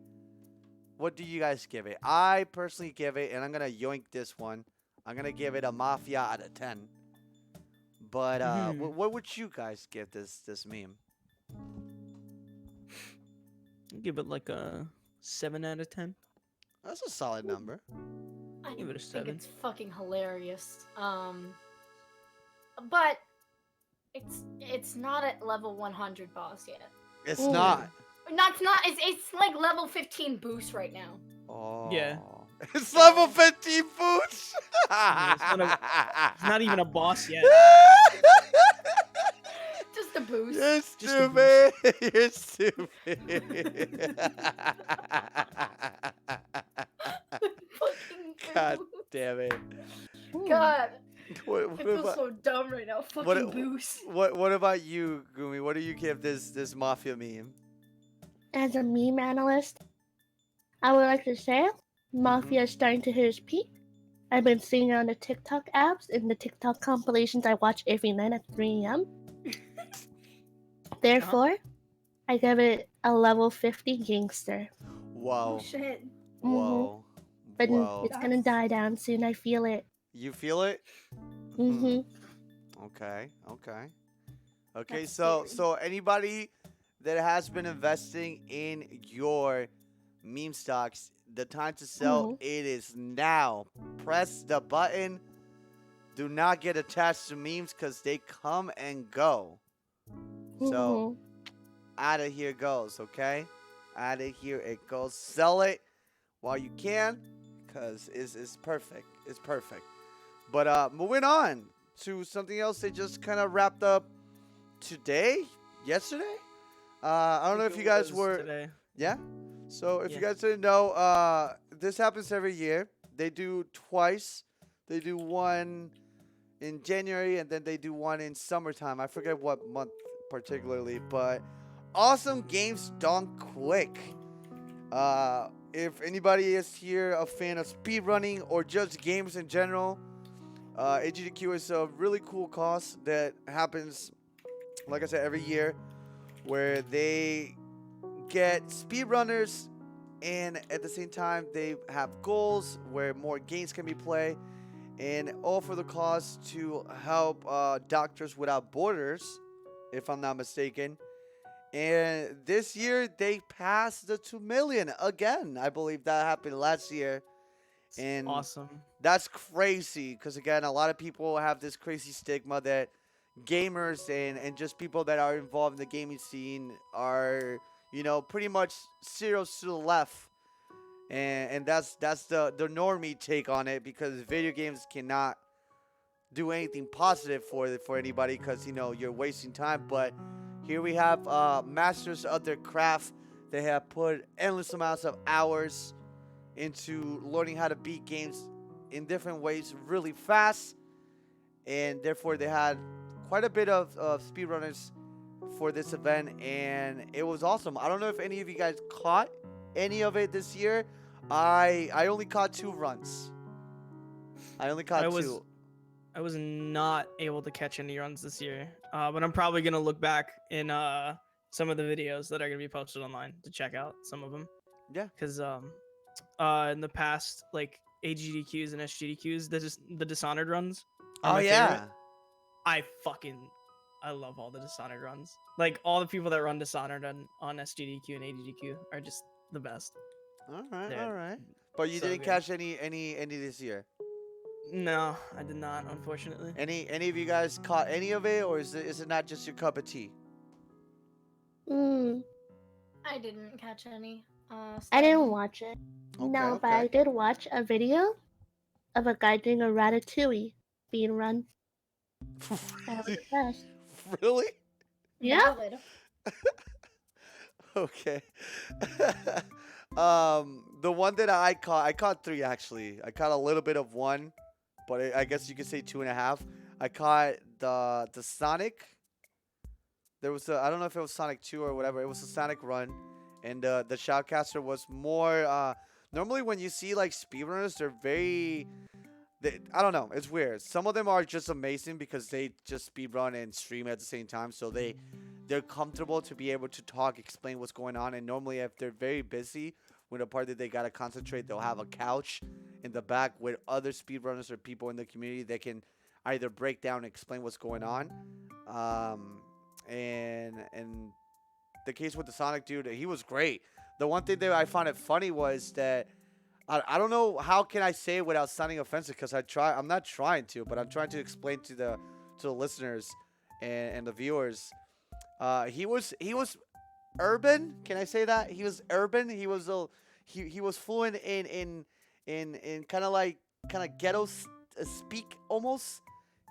What do you guys give it? I personally give it, and I'm gonna yoink this one, I'm gonna give it a Mafia out of 10. But what would you guys give this meme? Give it like a 7 out of 10. That's a solid number. I give it a think 7. it's fucking hilarious. But it's not at level 100 boss yet. It's Ooh. not. Not it's like level 15 boost right now. Oh. Yeah. It's level 15 boots. It's not even a boss yet. Just a boost. You're Just a stupid. You're stupid. Fucking God boost. damn it. God, What, I what feel about, so dumb right now. Fucking boost. what about you, Gumi? What do you give this Mafia meme? As a meme analyst, I would like to say Mafia is starting to hit its peak. I've been seeing it on the TikTok apps and the TikTok compilations I watch every night at 3 a.m. Therefore, I give it a level 50 gangster. Whoa. Oh shit. Whoa. But Whoa. it's gonna die down soon. I feel it. You feel it? Mm-hmm. Okay. Okay, That's so scary. anybody that has been investing in your meme stocks, the time to sell, it is now. Press the button. Do not get attached to memes because they come and go. So out of here goes, okay? Out of here it goes. Sell it while you can, because it's perfect. It's perfect. But moving on to something else they just kind of wrapped up yesterday. I don't know if you guys were today. yeah. So if you Yeah. guys didn't know, this happens every year. They do twice. They do one in January and then they do one in summertime. I forget what month particularly, but awesome games done quick. If anybody is here a fan of speedrunning or just games in general, AGDQ is a really cool cause that happens, like I said, every year, where they get speedrunners and at the same time they have goals where more games can be played, and all for the cause to help Doctors Without Borders, if I'm not mistaken. And this year they passed the 2 million again. I believe that happened last year. And Awesome. that's crazy because, again, a lot of people have this crazy stigma that gamers and just people that are involved in the gaming scene are, pretty much zeros to the left. And that's the normie take on it, because video games cannot do anything positive for anybody because, you're wasting time. But here we have masters of their craft. They have put endless amounts of hours into learning how to beat games in different ways really fast, and therefore they had quite a bit of speedrunners for this event, and it was awesome. I don't know if any of you guys caught any of it this year. I only caught 2 runs. I only caught 2. I was not able to catch any runs this year, but I'm probably gonna look back in some of the videos that are gonna be posted online to check out some of them. Yeah. Because in the past, like AGDQs and SGDQs, the Dishonored runs. Are Oh my yeah. favorite. I love all the Dishonored runs. Like all the people that run Dishonored on SGDQ and AGDQ are just the best. All right, They're all right. But you so didn't good. catch any this year. No, I did not, unfortunately. Any of you guys caught any of it, or is it not just your cup of tea? Mm, I didn't catch any. I didn't watch it. Okay, No, but okay. I did watch a video of a guy doing a Ratatouille speed run. I was impressed. Really? Yeah. Valid. Okay. The one that I caught 3 actually. I caught a little bit of one, but I guess you could say 2.5. I caught the Sonic. There was I don't know if it was Sonic 2 or whatever. It was a Sonic run, and the shoutcaster was more. Normally when you see like speedrunners, they're very. I don't know. It's weird. Some of them are just amazing because they just speedrun and stream at the same time, so they're comfortable to be able to talk, explain what's going on. And normally, if they're very busy with a part that they gotta concentrate, they'll have a couch in the back with other speedrunners or people in the community that can either break down and explain what's going on. And the case with the Sonic dude, he was great. The one thing that I found it funny was that I don't know how can I say it without sounding offensive, because I'm not trying to, but I'm trying to explain to the listeners and the viewers. He was urban. Can I say that? He was urban. He was he was fluent in kind of ghetto speak almost.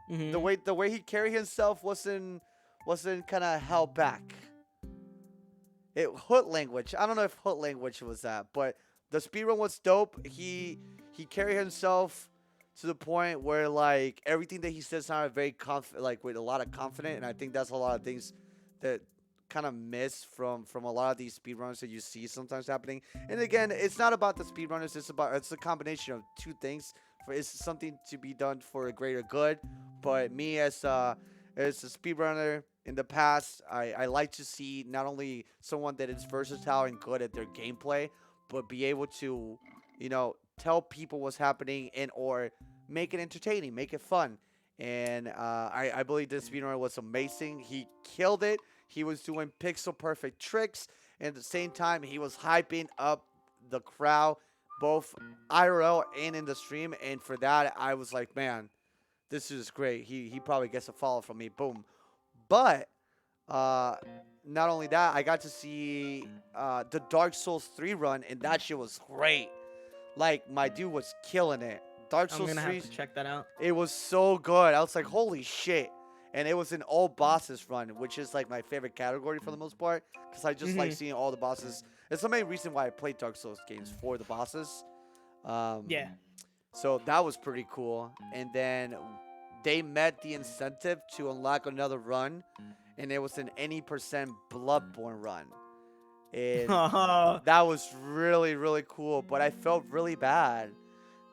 Mhm. The way he carried himself wasn't kind of held back. Hood language. I don't know if hood language was that, but the speedrun was dope. He carried himself to the point where like everything that he said sounded very like with a lot of confidence, and I think that's a lot of things that kind of miss from a lot of these speedrunners that you see sometimes happening. And again, it's not about the speedrunners. It's a combination of 2 things. It's something to be done for a greater good. But me as a speedrunner in the past, I like to see not only someone that is versatile and good at their gameplay, but be able to, tell people what's happening and or make it entertaining, make it fun. And I believe this speedrunner was amazing. He killed it. He was doing pixel perfect tricks, and at the same time, he was hyping up the crowd, both IRL and in the stream. And for that, I was like, man, this is great. He probably gets a follow from me. Boom. But not only that, I got to see the Dark Souls 3 run, and that shit was great. Like, my dude was killing it. Dark I'm Souls gonna 3, have to check that out. it was so good. I was like, holy shit. And it was an all bosses run, which is like my favorite category for the most part, because I just like seeing all the bosses. It's the main reason why I play Dark Souls games, for the bosses. Yeah. So that was pretty cool. And then they met the incentive to unlock another run, and it was an any percent Bloodborne run. And that was really, really cool. But I felt really bad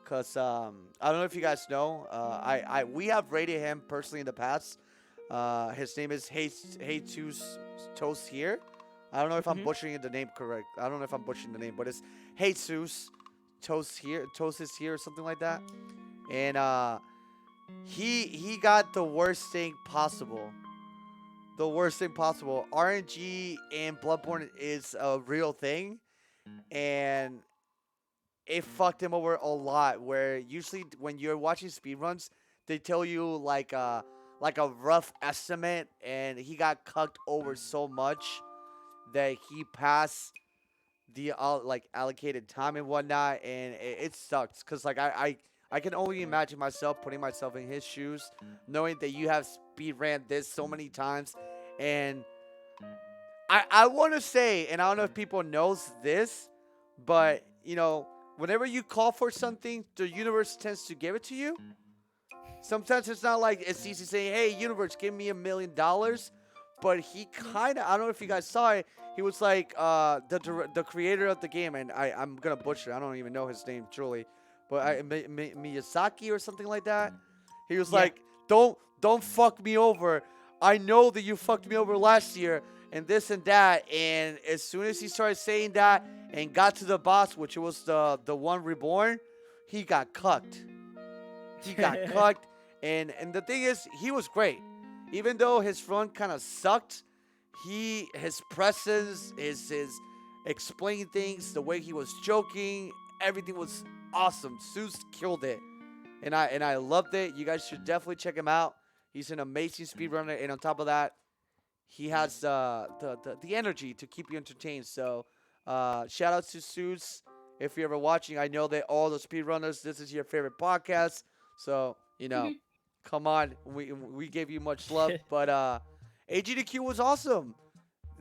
because I don't know if you guys know. We have rated him personally in the past. His name is Jesus Toast here. I don't know if I'm butchering the name correct. I don't know if I'm butchering the name, but it's Jesus Toast here. Toast is here or something like that. And he got the worst thing possible. The worst thing possible. RNG in Bloodborne is a real thing, and it fucked him over a lot. Where usually when you're watching speedruns, they tell you like a rough estimate, and he got cucked over so much that he passed the allocated time and whatnot, and it sucks because like I can only imagine myself putting myself in his shoes, knowing that you have speed ran this so many times. And I want to say, and I don't know if people knows this, but whenever you call for something, the universe tends to give it to you. Sometimes it's not like it's easy saying, hey, universe, give me $1 million. but he kind of, I don't know if you guys saw it. He was like the creator of the game, and I'm gonna butcher it. I don't even know his name truly, but Miyazaki or something like that. He was like, don't fuck me over. I know that you fucked me over last year and this and that. And as soon as he started saying that and got to the boss, which was the one reborn, he got cucked. He got cucked. And the thing is, he was great. Even though his front kind of sucked, his presence, his explaining things, the way he was joking, everything was awesome. Zeus killed it. And I loved it. You guys should definitely check him out. He's an amazing speedrunner, and on top of that, he has the energy to keep you entertained. So, shout out to Zeus. If you're ever watching, I know that all the speedrunners, this is your favorite podcast. So, come on, we gave you much love. But AGDQ was awesome.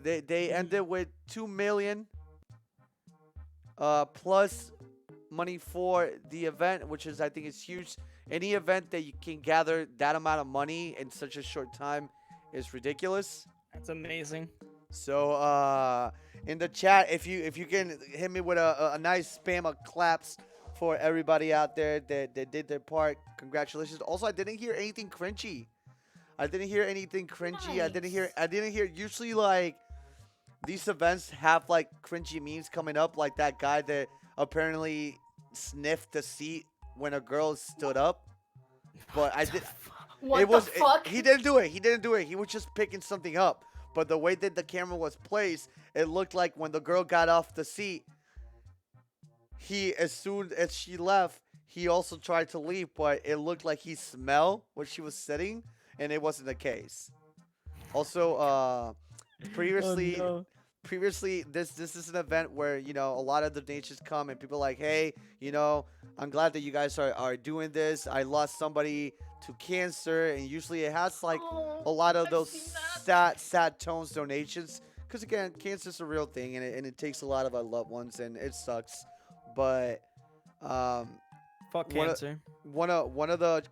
They ended with 2 million plus money for the event, which is, I think, is huge. Any event that you can gather that amount of money in such a short time is ridiculous. That's amazing. So in the chat, if you can hit me with a nice spam of claps for everybody out there that did their part, congratulations. Also, I didn't hear anything cringy. I didn't hear usually, like, these events have like cringy memes coming up, like that guy that apparently sniffed the seat when a girl stood up. But I did. What the fuck? He didn't do it. He was just picking something up. But the way that the camera was placed, it looked like when the girl got off the seat, as soon as she left, he also tried to leave, but it looked like he smelled where she was sitting, and it wasn't the case. Also, previously, Oh, no. previously this is an event where a lot of donations come and people are like, hey, I'm glad that you guys are doing this. I lost somebody to cancer, and usually it has like a lot of those sad tones donations, because again, cancer is a real thing, and it takes a lot of our loved ones, and it sucks. But Fuck one cancer. one of the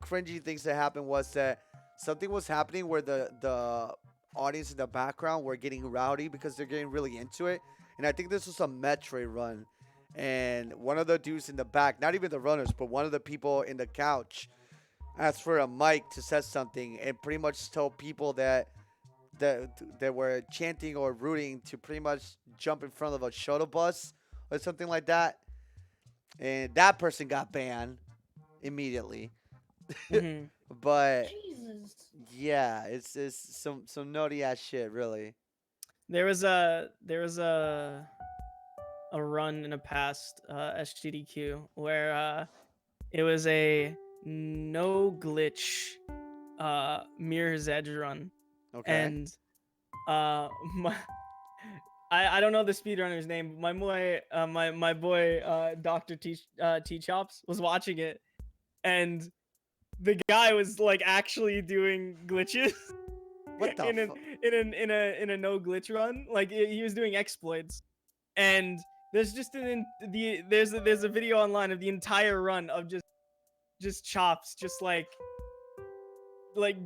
cringy things that happened was that something was happening where the audience in the background were getting rowdy because they're getting really into it. And I think this was a Metroid run. And one of the dudes in the back, not even the runners, but one of the people in the couch, asked for a mic to say something and pretty much told people that were chanting or rooting to pretty much jump in front of a shuttle bus or something like that. And that person got banned immediately. Mhm. But Jesus. yeah, it's some naughty ass shit, really. There was a run in a past SGDQ where it was a no glitch Mirror's Edge run, Okay. and I don't know the speedrunner's name, but my boy Dr. T Chops was watching it, and the guy was like actually doing glitches. What the fuck? in a no glitch run, like he was doing exploits, and there's just there's a video online of the entire run of just Chops just like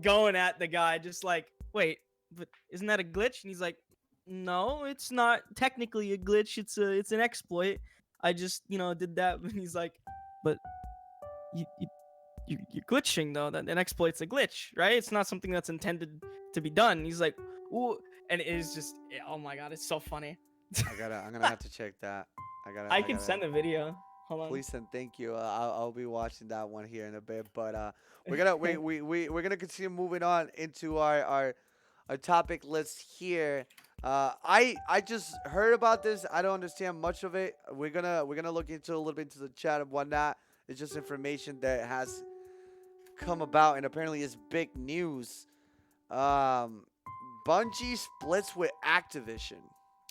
going at the guy, just like, wait, but isn't that a glitch? And he's like, no, it's not technically a glitch, it's an exploit. I just did that. And he's like, but you're glitching though. That an exploit's a glitch, right? It's not something that's intended to be done. And he's like, ooh, and it is just, oh my god, it's so funny. I'm gonna have to check that. I can send a video. Hold on. Please and thank you. I'll be watching that one here in a bit. But we're gonna we're gonna continue moving on into our topic list here. I just heard about this. I don't understand much of it. We're gonna look into a little bit into the chat and whatnot. It's just information that has come about and apparently is big news. Bungie splits with Activision.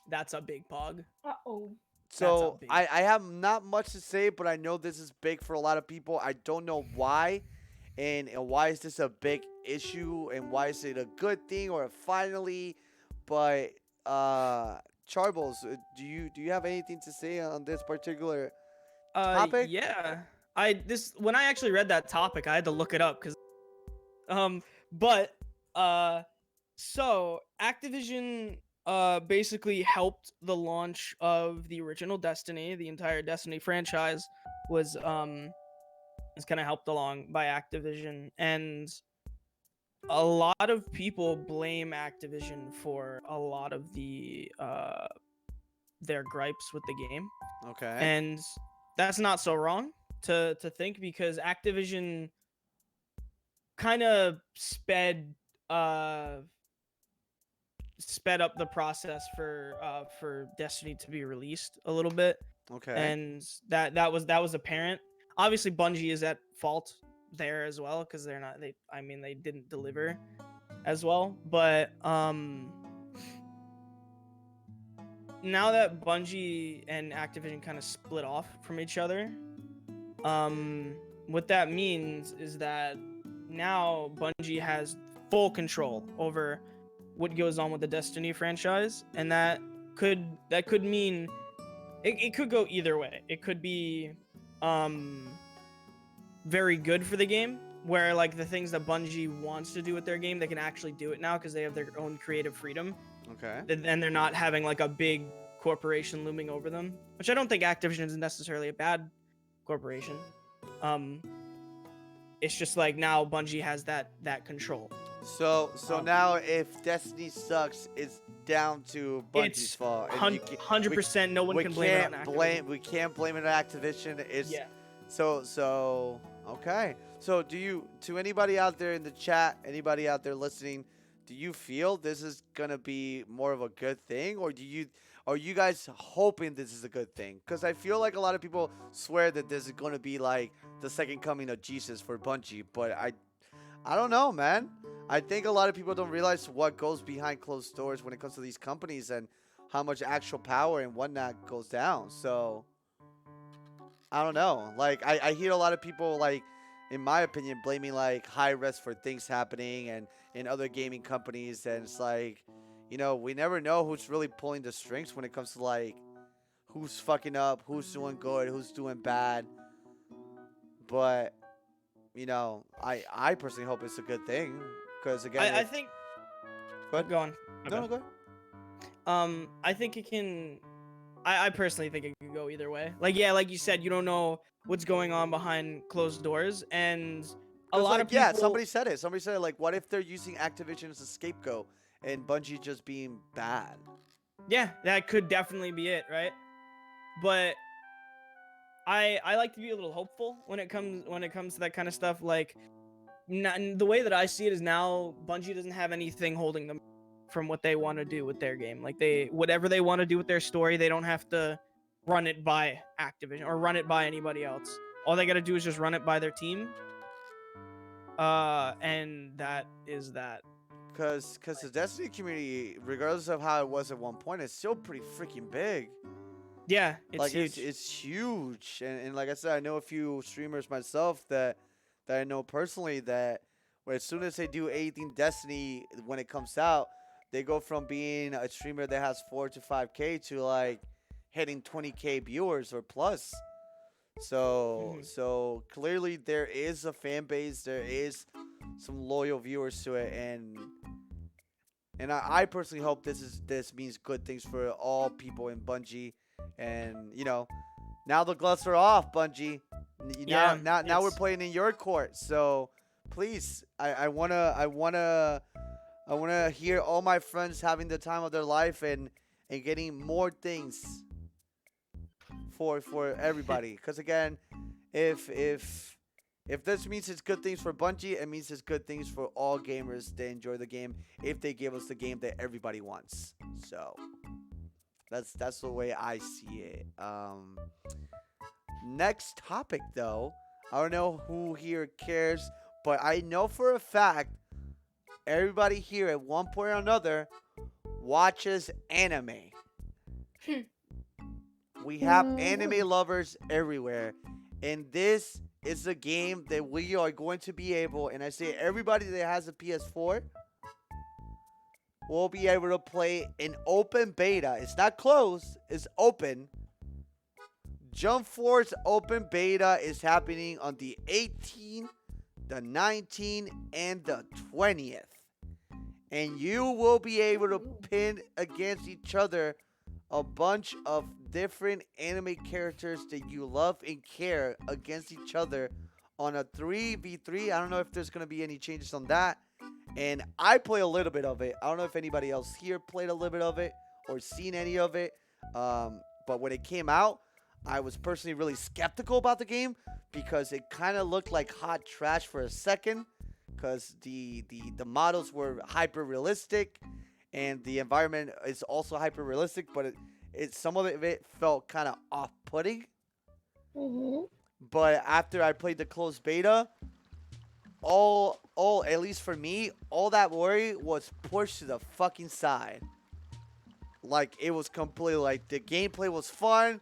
That's a big pog. Uh-oh. So big- I have not much to say, but I know this is big for a lot of people. I don't know why, and why is this a big issue, and why is it a good thing or a finally? But Charbles, do you have anything to say on this particular topic? Yeah. When I actually read that topic, I had to look it up because but So Activision basically helped the launch of the original Destiny. The entire Destiny franchise was kind of helped along by Activision, and a lot of people blame Activision for a lot of their gripes with the game. Okay. And that's not so wrong to think, because Activision kind of sped up the process for Destiny to be released a little bit, Okay. and that was apparent. Obviously, Bungie is at fault there as well, because they didn't deliver as well. But now that Bungie and Activision kind of split off from each other, what that means is that now Bungie has full control over what goes on with the Destiny franchise, and that could mean it could go either way. It could be very good for the game, where like the things that Bungie wants to do with their game, they can actually do it now because they have their own creative freedom. Okay. And they're not having like a big corporation looming over them, which I don't think Activision is necessarily a bad corporation. It's just like now Bungie has that control. So now if Destiny sucks, it's down to Bungie's It's fault. 100%. No one can blame it on Activision. We can't blame it on Activision. It's Yeah. So okay. So to anybody out there in the chat, anybody out there listening, do you feel this is gonna be more of a good thing, or are you guys hoping this is a good thing? Because I feel like a lot of people swear that this is gonna be like the second coming of Jesus for Bungie, but I don't know, man. I think a lot of people don't realize what goes behind closed doors when it comes to these companies and how much actual power and whatnot goes down. So I don't know. Like I hear a lot of people, like, in my opinion, blaming like high risk for things happening and in other gaming companies, and it's like, we never know who's really pulling the strings when it comes to like who's fucking up, who's doing good, who's doing bad. But I personally hope it's a good thing, because again, I think. Go ahead. Go on. No, go ahead. I think it can. I personally think it can go either way. Like, yeah, like you said, you don't know what's going on behind closed doors, and a lot of people. Yeah, somebody said it. Somebody said, like, what if they're using Activision as a scapegoat and Bungie just being bad? Yeah, that could definitely be it, right? But I like to be a little hopeful when it comes to that kind of stuff. Like, the way that I see it is now Bungie doesn't have anything holding them from what they want to do with their game. Like, whatever they want to do with their story, they don't have to run it by Activision or run it by anybody else. All they got to do is just run it by their team. And that is that. Because the Destiny community, regardless of how it was at one point, is still pretty freaking big. Yeah, it's like huge. It's huge, and like I said, I know a few streamers myself that I know personally that as soon as they do anything Destiny when it comes out, they go from being a streamer that has 4 to 5K to like hitting 20K viewers or plus. So clearly there is a fan base, there is some loyal viewers to it, and I personally hope this means good things for all people in Bungie. And now the gloves are off, Bungie. Now we're playing in your court. So please, I wanna hear all my friends having the time of their life and getting more things for everybody. Because again, if this means it's good things for Bungie, it means it's good things for all gamers that enjoy the game if they give us the game that everybody wants. So that's the way I see it. Next topic, though. I don't know who here cares, but I know for a fact everybody here at one point or another watches anime. We have anime lovers everywhere, and this is a game that we are going to be able, and I say everybody that has a PS4 will be able to play an open beta. It's not closed, it's open. Jump Force open beta is happening on the 18th, the 19th, and the 20th. and you will be able to pin against each other a bunch of different anime characters that you love and care against each other on a 3v3. I don't know if there's going to be any changes on that. And I play a little bit of it. I don't know if anybody else here played a little bit of it or seen any of it. But when it came out, I was personally really skeptical about the game because it kind of looked like hot trash for a second, because the models were hyper realistic and the environment is also hyper realistic, but some of it felt kind of off putting. Mhm. But after I played the closed beta, all at least for me, all that worry was pushed to the fucking side. Like, it was completely like, the gameplay was fun,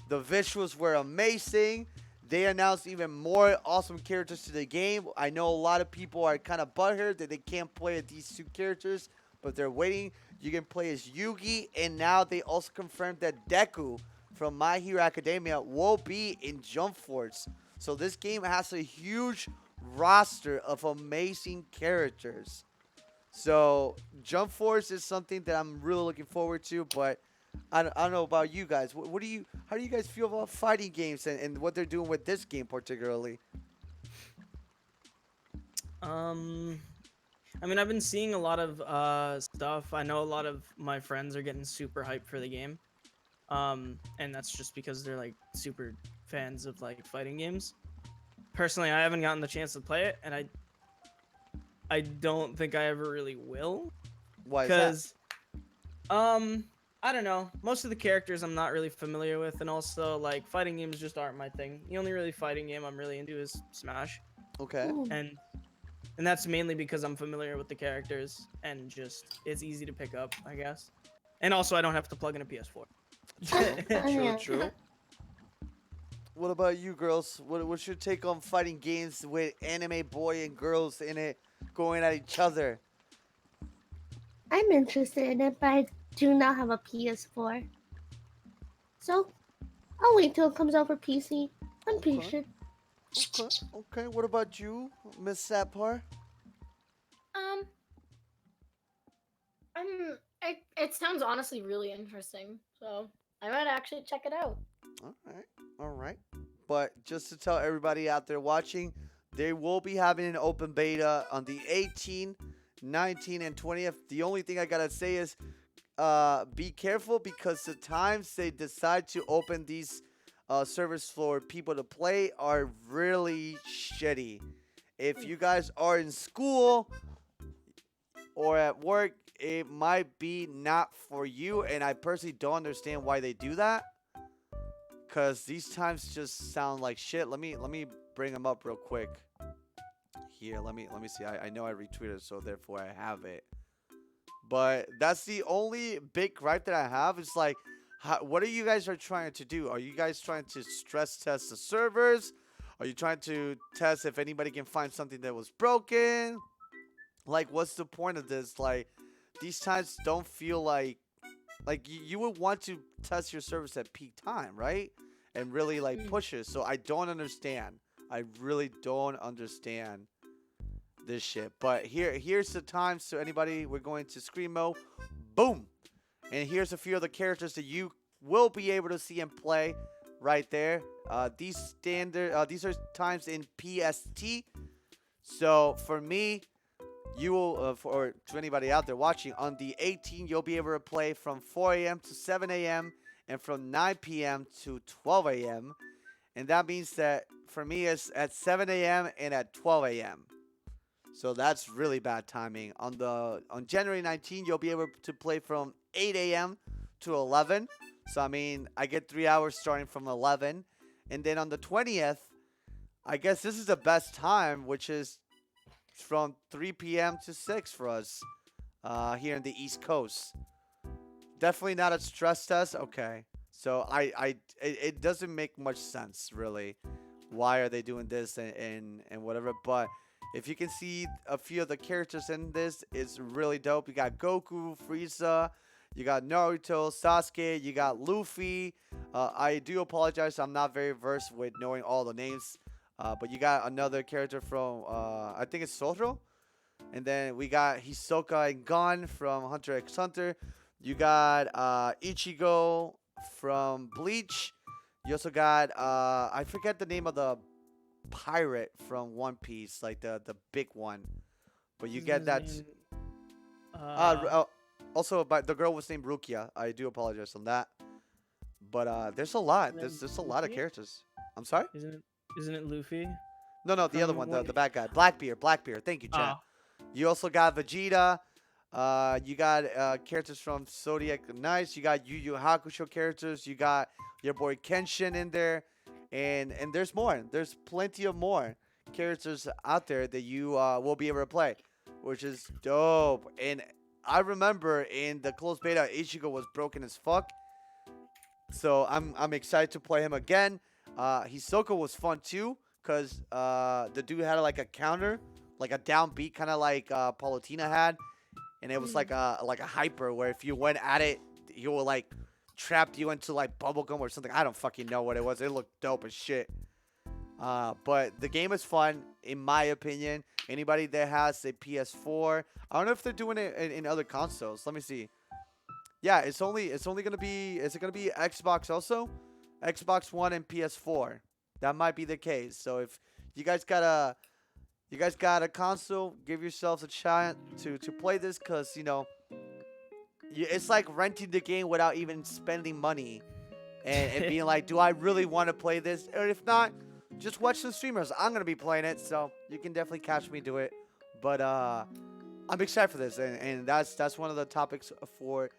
the visuals were amazing. They announced even more awesome characters to the game. I know a lot of people are kind of butthurt that they can't play these two characters, but they're waiting. You can play as Yugi, and now they also confirmed that Deku from My Hero Academia will be in Jump Force. So this game has a huge roster of amazing characters. So Jump Force is something that I'm really looking forward to, but I don't know about you guys. How do you guys feel about fighting games and what they're doing with this game particularly? I mean, I've been seeing a lot of stuff. I know a lot of my friends are getting super hyped for the game. And that's just because they're like super fans of like fighting games. Personally, I haven't gotten the chance to play it, and I don't think I ever really will. Why is that? Because I don't know. Most of the characters I'm not really familiar with, and also like fighting games just aren't my thing. The only really fighting game I'm really into is Smash. Okay. Ooh. And that's mainly because I'm familiar with the characters and just it's easy to pick up, I guess. And also I don't have to plug in a PS4. True. What about you, girls? What's your take on fighting games with anime boy and girls in it going at each other? I'm interested in it, but I do not have a PS4. So, I'll wait till it comes out for PC. I'm patient. Okay. What about you, Miss Sapar? It sounds honestly really interesting, so I might actually check it out. All right. But just to tell everybody out there watching, they will be having an open beta on the 18th, 19th, and 20th. The only thing I gotta say is, be careful, because the times they decide to open these servers for people to play are really shitty. If you guys are in school or at work, it might be not for you, and I personally don't understand why they do that, because these times just sound like shit. Let me bring them up real quick. Here, let me see. I know I retweeted, so therefore I have it. But that's the only big gripe that I have. It's like, what are you guys trying to do? Are you guys trying to stress test the servers? Are you trying to test if anybody can find something that was broken? Like, what's the point of this? Like, these times don't feel like you would want to test your service at peak time, right? And really like push it. So I don't understand. I really don't understand this shit. But here's the times to anybody. We're going to Screamo. Boom. And here's a few of the characters that you will be able to see and play right there. These are times in PST. So for me, you will, or to anybody out there watching, on the 18th, you'll be able to play from 4 a.m. to 7 a.m. and from 9 p.m. to 12 a.m. And that means that for me, it's at 7 a.m. and at 12 a.m. So that's really bad timing. On January 19th, you'll be able to play from 8 a.m. to 11. So, I mean, I get 3 hours starting from 11. And then on the 20th, I guess this is the best time, which is from 3 p.m. to 6 for us here in the East Coast. Definitely not a stress test. Okay. So it doesn't make much sense, really. Why are they doing this and whatever? But if you can see a few of the characters in this, it's really dope. You got Goku, Frieza, you got Naruto, Sasuke, you got Luffy. I do apologize, I'm not very versed with knowing all the names. But you got another character from, I think it's Sotro. And then we got Hisoka and Gon from Hunter x Hunter. You got Ichigo from Bleach. You also got I forget the name of the pirate from One Piece, like the big one. But you get that. Also, but the girl was named Rukia. I do apologize on that. But there's a lot. There's a lot of characters. I'm sorry. Isn't it Luffy? No, the other From one, One the bad guy, Blackbeard. Thank you, chat. You also got Vegeta. You got characters from Zodiac Knights. You got Yu Yu Hakusho characters. You got your boy Kenshin in there, and there's more. There's plenty of more characters out there that you will be able to play, which is dope. And I remember in the closed beta, Ichigo was broken as fuck. So I'm excited to play him again. Hisoka was fun too, cause the dude had like a counter, like a downbeat, kind of like Palutena had, and it was like a hyper where if you went at it, he will like trap you into like bubblegum or something. I don't fucking know what it was. It looked dope as shit. But the game is fun, in my opinion. Anybody that has a PS4, I don't know if they're doing it in other consoles. Let me see. Yeah, it's only gonna be. Is it gonna be Xbox also? Xbox One and PS4. That might be the case. So if you guys got a console, give yourselves a shot to play this, cause it's like renting the game without even spending money, and being like, do I really want to play this? Or if not, just watch some streamers. I'm gonna be playing it, so you can definitely catch me do it. But I'm excited for this, and that's one of the topics for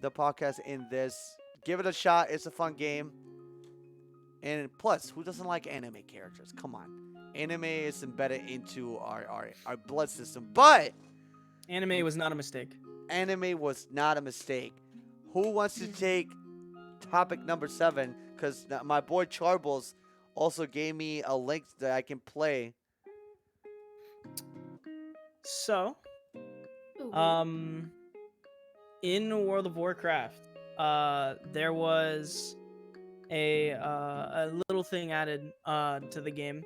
the podcast in this. Give it a shot. It's a fun game. And plus, who doesn't like anime characters? Come on. Anime is embedded into our blood system. But anime was not a mistake. Anime was not a mistake. Who wants to take topic number 7? Because my boy Charbles also gave me a link that I can play. So, in World of Warcraft, there was a little thing added to the game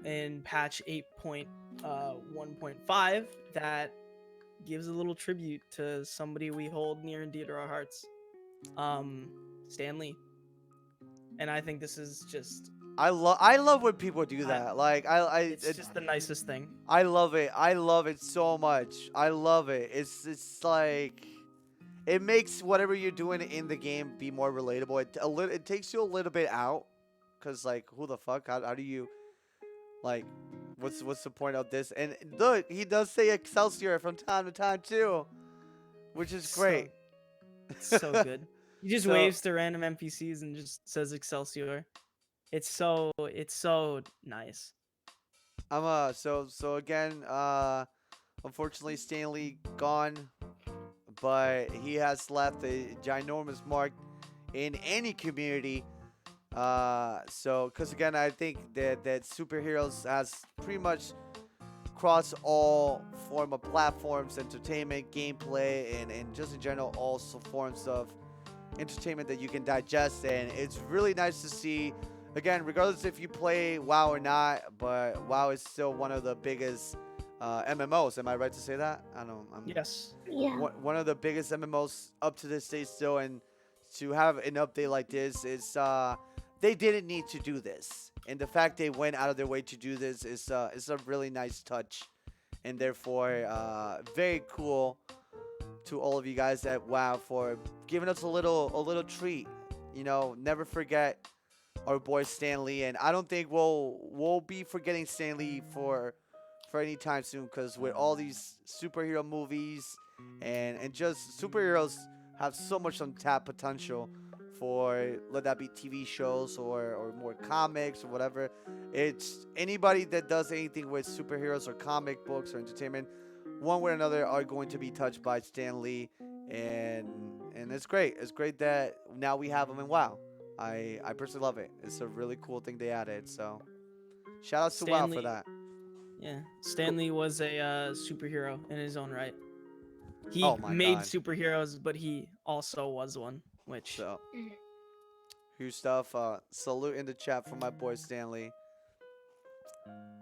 in patch 8.1.5 that gives a little tribute to somebody we hold near and dear to our hearts, Stan Lee. And I think this is just I love when people do that. It's just the nicest thing. I love it. I love it so much. I love it. It's like it makes whatever you're doing in the game be more relatable. It takes you a little bit out, cause like who the fuck? How do you like? What's the point of this? And look, he does say Excelsior from time to time too, which is great. So good. He just waves to random NPCs and just says Excelsior. It's so nice. So again, unfortunately Stan Lee gone, but he has left a ginormous mark in any community. Because again, I think that superheroes has pretty much crossed all form of platforms, entertainment, gameplay, and just in general, all forms of entertainment that you can digest. And it's really nice to see, again, regardless if you play WoW or not, but WoW is still one of the biggest MMOs. Am I right to say that? I don't know. Yes. Yeah. One of the biggest MMOs up to this day still, and to have an update like this is they didn't need to do this, and the fact they went out of their way to do this is a really nice touch, and therefore very cool to all of you guys at WoW for giving us a little treat. Never forget our boy Stan Lee, and I don't think we'll be forgetting Stan Lee for any time soon, because with all these superhero movies and just superheroes have so much untapped potential for, let that be TV shows or more comics or whatever. It's anybody that does anything with superheroes or comic books or entertainment, one way or another, are going to be touched by Stan Lee, and it's great. It's great that now we have him in WoW. I personally love it. It's a really cool thing they added. So shout out to WoW for that. Yeah, Stan Lee was a superhero in his own right. He made superheroes, but he also was one. Which so, huge stuff. Salute in the chat for my boy Stan Lee.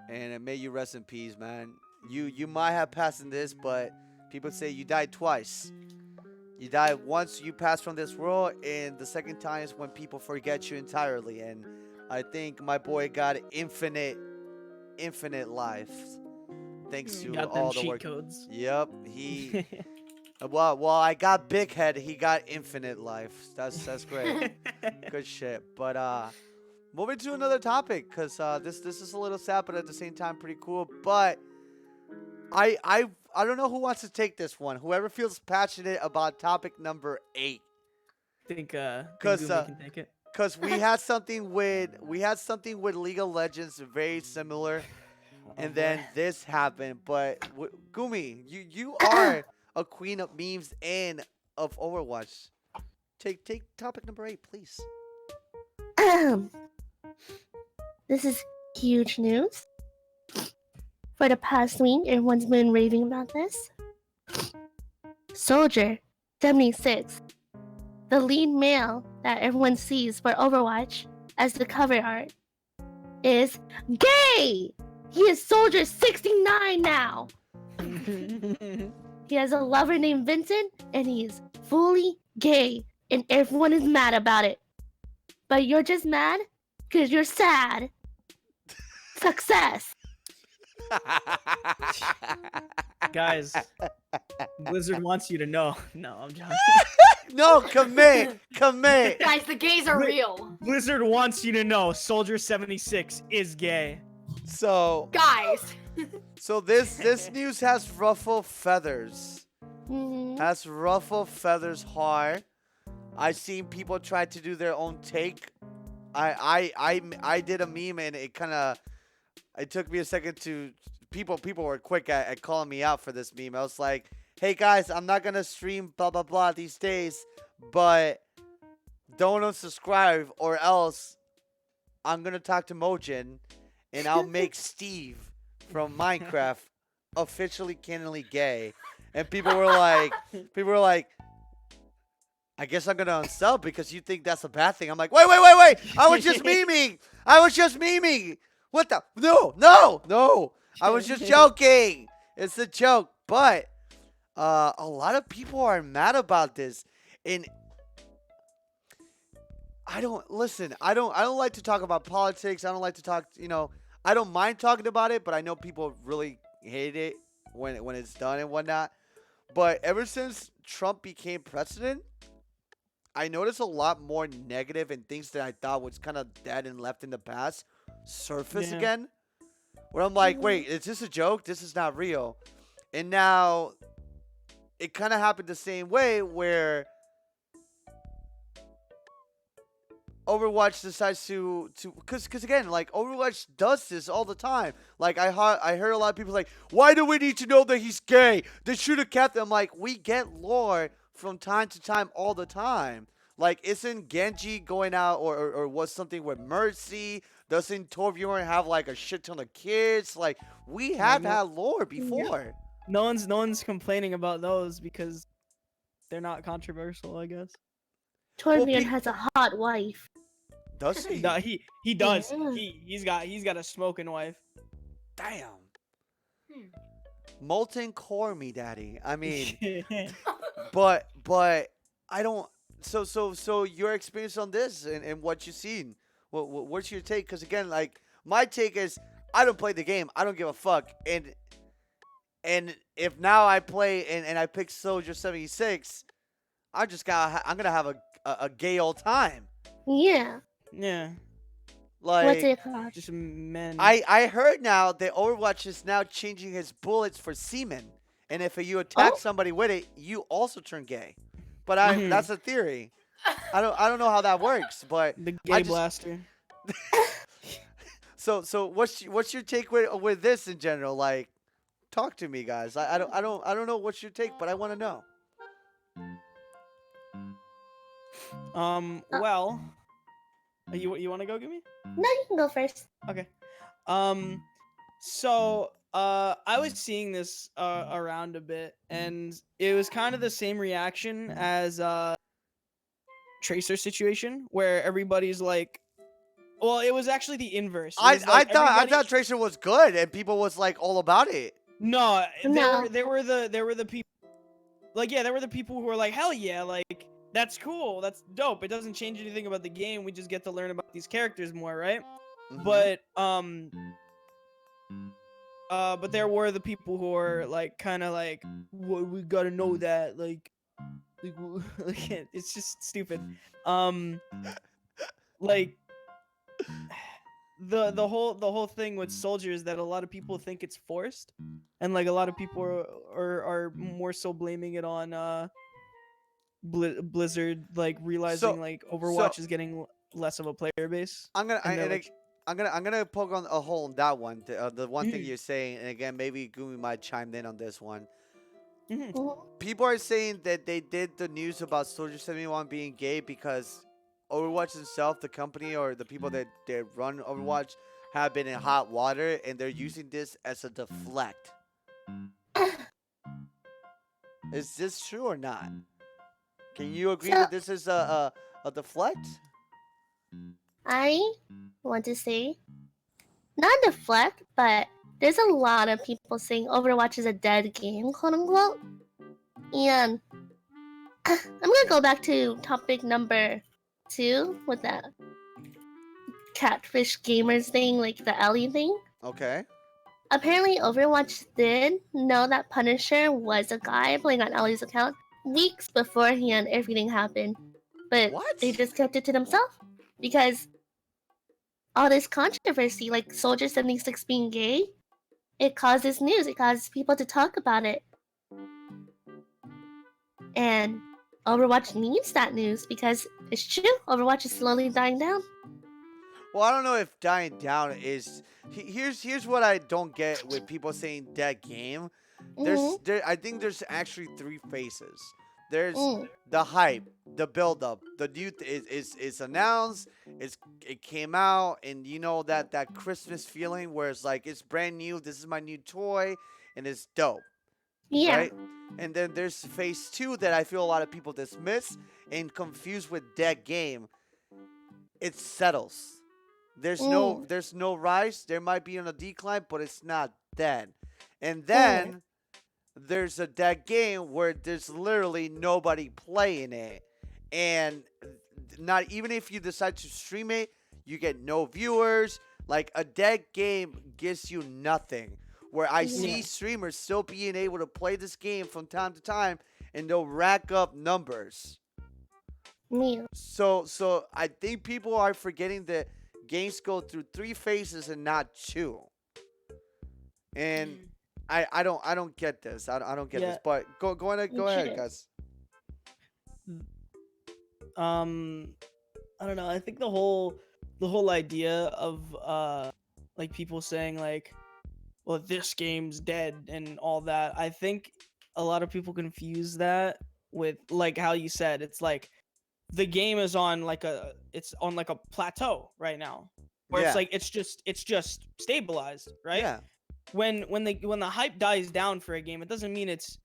And may you rest in peace, man. you might have passed in this, but people say you died twice. You die once, you pass from this world, and the second time is when people forget you entirely. And I think my boy got infinite life thanks to Got them all the cheat work. codes. Yep, he. Well, I got Big Head. He got infinite life. That's great. Good shit. But moving to another topic, cause this is a little sad, but at the same time pretty cool. But I don't know who wants to take this one. Whoever feels passionate about topic number 8. think Cause Gumi can take it. Cause we had something with League of Legends very similar, and then this happened. But Gumi, you are a queen of memes and of Overwatch. Take topic number 8, please. This is huge news. For the past week, everyone's been raving about this. Soldier 76, the lead male that everyone sees for Overwatch as the cover art, is gay! He is Soldier 69 now! He has a lover named Vincent, and he is fully gay, and everyone is mad about it. But you're just mad because you're sad. Success! Guys, Blizzard wants you to know. No, I'm joking. No, commit. Guys, the gays are real. Blizzard wants you to know Soldier 76 is gay. So Guys. this news has ruffled feathers. Mhm. Has ruffled feathers hard. I've seen people try to do their own take. I did a meme and it took me a second to people were quick at calling me out for this meme. I was like, hey guys, I'm not gonna stream blah blah blah these days, but don't unsubscribe or else I'm gonna talk to Mojin and I'll make Steve from Minecraft officially canonly gay. And people were like, I guess I'm gonna unsub because you think that's a bad thing. I'm like, wait. I was just memeing. What the? No. I was just joking. It's a joke. But a lot of people are mad about this, and I don't like to talk about politics. I don't like to talk. I don't mind talking about it, but I know people really hate it when it's done and whatnot. But ever since Trump became president, I noticed a lot more negative and things that I thought was kind of dead and left in the past surface Yeah. again. Where I'm like, wait, is this a joke? This is not real. And now it kind of happened the same way where Overwatch decides to because again, like Overwatch does this all the time. Like I heard a lot of people like, why do we need to know that he's gay? They should have kept him. Like, we get lore from time to time all the time. Like, isn't Genji going out or was something with Mercy? Doesn't Torbjorn have like a shit ton of kids? Like, we have had lore before. No one's complaining about those because they're not controversial, I guess. Torbjorn has a hot wife. Does he? No, he does. Yeah. He's got a smoking wife. Damn. Molten core me, daddy. I mean, but I don't. So your experience on this and what you've seen. What's your take? Because again, like my take is I don't play the game. I don't give a fuck. And if now I play and I pick Soldier 76, I'm gonna have a gay old time. Yeah. Yeah, Like, What's it called? just men. I heard now that Overwatch is now changing his bullets for semen, and if you attack Oh. somebody with it, you also turn gay. But Mhm. that's a theory. I don't know how that works, but the I gay just- blaster. so what's your take with this in general? Like, talk to me, guys. I don't know what's your take, but I want to know. Well, you want to go, Gimme? No, you can go first. Okay. So I was seeing this around a bit, and it was kind of the same reaction as Tracer situation, where everybody's like, well, it was actually the inverse. It I was like thought everybody- Tracer was good, and people was like all about it. No, No. there were the people. Like, yeah, there were the people who were like, hell yeah, like that's cool, that's dope. It doesn't change anything about the game. We just get to learn about these characters more, right? Mhm. But there were the people who are like, kind of like, well, we gotta know that, like it's just stupid. Like the whole thing with soldiers is that a lot of people think it's forced, and like a lot of people are more so blaming it on Blizzard, like realizing So like so Overwatch is getting less of a player base, I'm gonna and they're like, I'm gonna poke on a hole in that one. The one thing Mhm. you're saying, and again, maybe Gumi might chime in on this one. Mhm. People are saying that they did the news about Soldier 71 being gay because Overwatch itself, the company or the people that run Overwatch, have been in hot water and they're using this as a deflect. Is this true or not? Can you agree So that this is a deflect? I want to say, not deflect, but there's a lot of people saying Overwatch is a dead game, quote unquote. And I'm gonna go back to topic number 2 with the catfish gamers thing, like the Ellie thing. Okay. Apparently, Overwatch did know that Punisher was a guy playing on Ellie's account weeks beforehand everything happened, but What? they just kept it to themselves because all this controversy, like Soldier 76 being gay, it causes news. It causes people to talk about it, and Overwatch needs that news because it's true. Overwatch is slowly dying down. Well, I don't know if dying down is. Here's what I don't get with people saying dead game. I think there's actually three phases. There's Mm. the hype, the build up, the new is announced, it came out, and you know that Christmas feeling where it's like it's brand new. This is my new toy, and it's dope, Yeah. right? And then there's phase two that I feel a lot of people dismiss and confuse with dead game. It settles. Mm. There's no rise. There might be on a decline, but it's not dead. And Mm. then there's a dead game where there's literally nobody playing it. And not even if you decide to stream it, you get no viewers. Like a dead game gives you nothing. Where I see Yeah. streamers still being able to play this game from time to time and they'll rack up numbers. Me. So I think people are forgetting that games go through three phases and not two. And I don't get this. I don't get this. Yeah. But go ahead, Shouldn't. guys. I don't know. I think the whole idea of like people saying like, well, this game's dead and all that. I think a lot of people confuse that with like how you said it's like the game is on like a plateau right now where it's Yeah. like it's just stabilized, right? Yeah. When the hype dies down for a game, it doesn't mean it's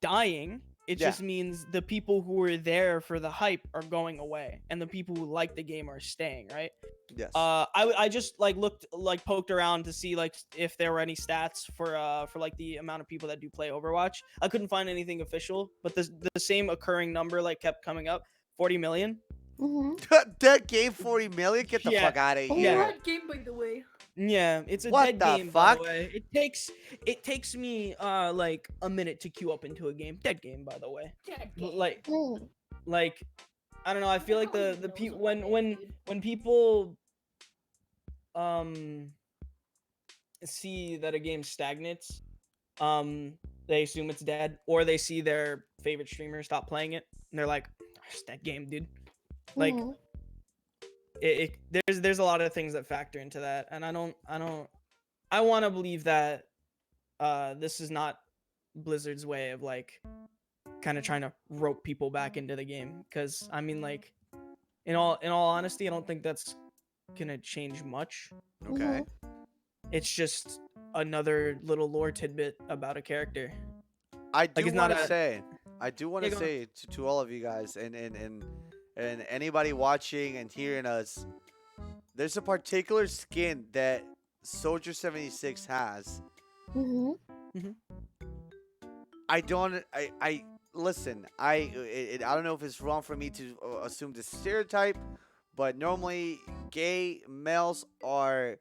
dying. It Yeah. just means the people who were there for the hype are going away, and the people who like the game are staying, right? Yes. I just like poked around to see like if there were any stats for like the amount of people that do play Overwatch. I couldn't find anything official, but the same occurring number like kept coming up, 40 million. Dead game 40 million? Get the Yeah. fuck out of Oh, here. Dead game, by the way. Yeah, it's a What dead the game, by fuck? the way. It takes me like a minute to queue up into a game. Dead game, by the way. Dead game. Like I don't know. I feel like when people see that a game stagnates, they assume it's dead, or they see their favorite streamer stop playing it, and they're like, "It's that game, dude." Like there's a lot of things that factor into that, and I want to believe that this is not Blizzard's way of like kind of trying to rope people back into the game, because I mean, like, in all honesty, I don't think that's gonna change much. Okay. It's just another little lore tidbit about a character. I do Like, it's not want to a- say, I do want Yeah, to go on. say to all of you guys and anybody watching and hearing us, there's a particular skin that Soldier 76 has Mm-hmm. I don't. I listen. I don't know if it's wrong for me to assume this stereotype, but normally gay males are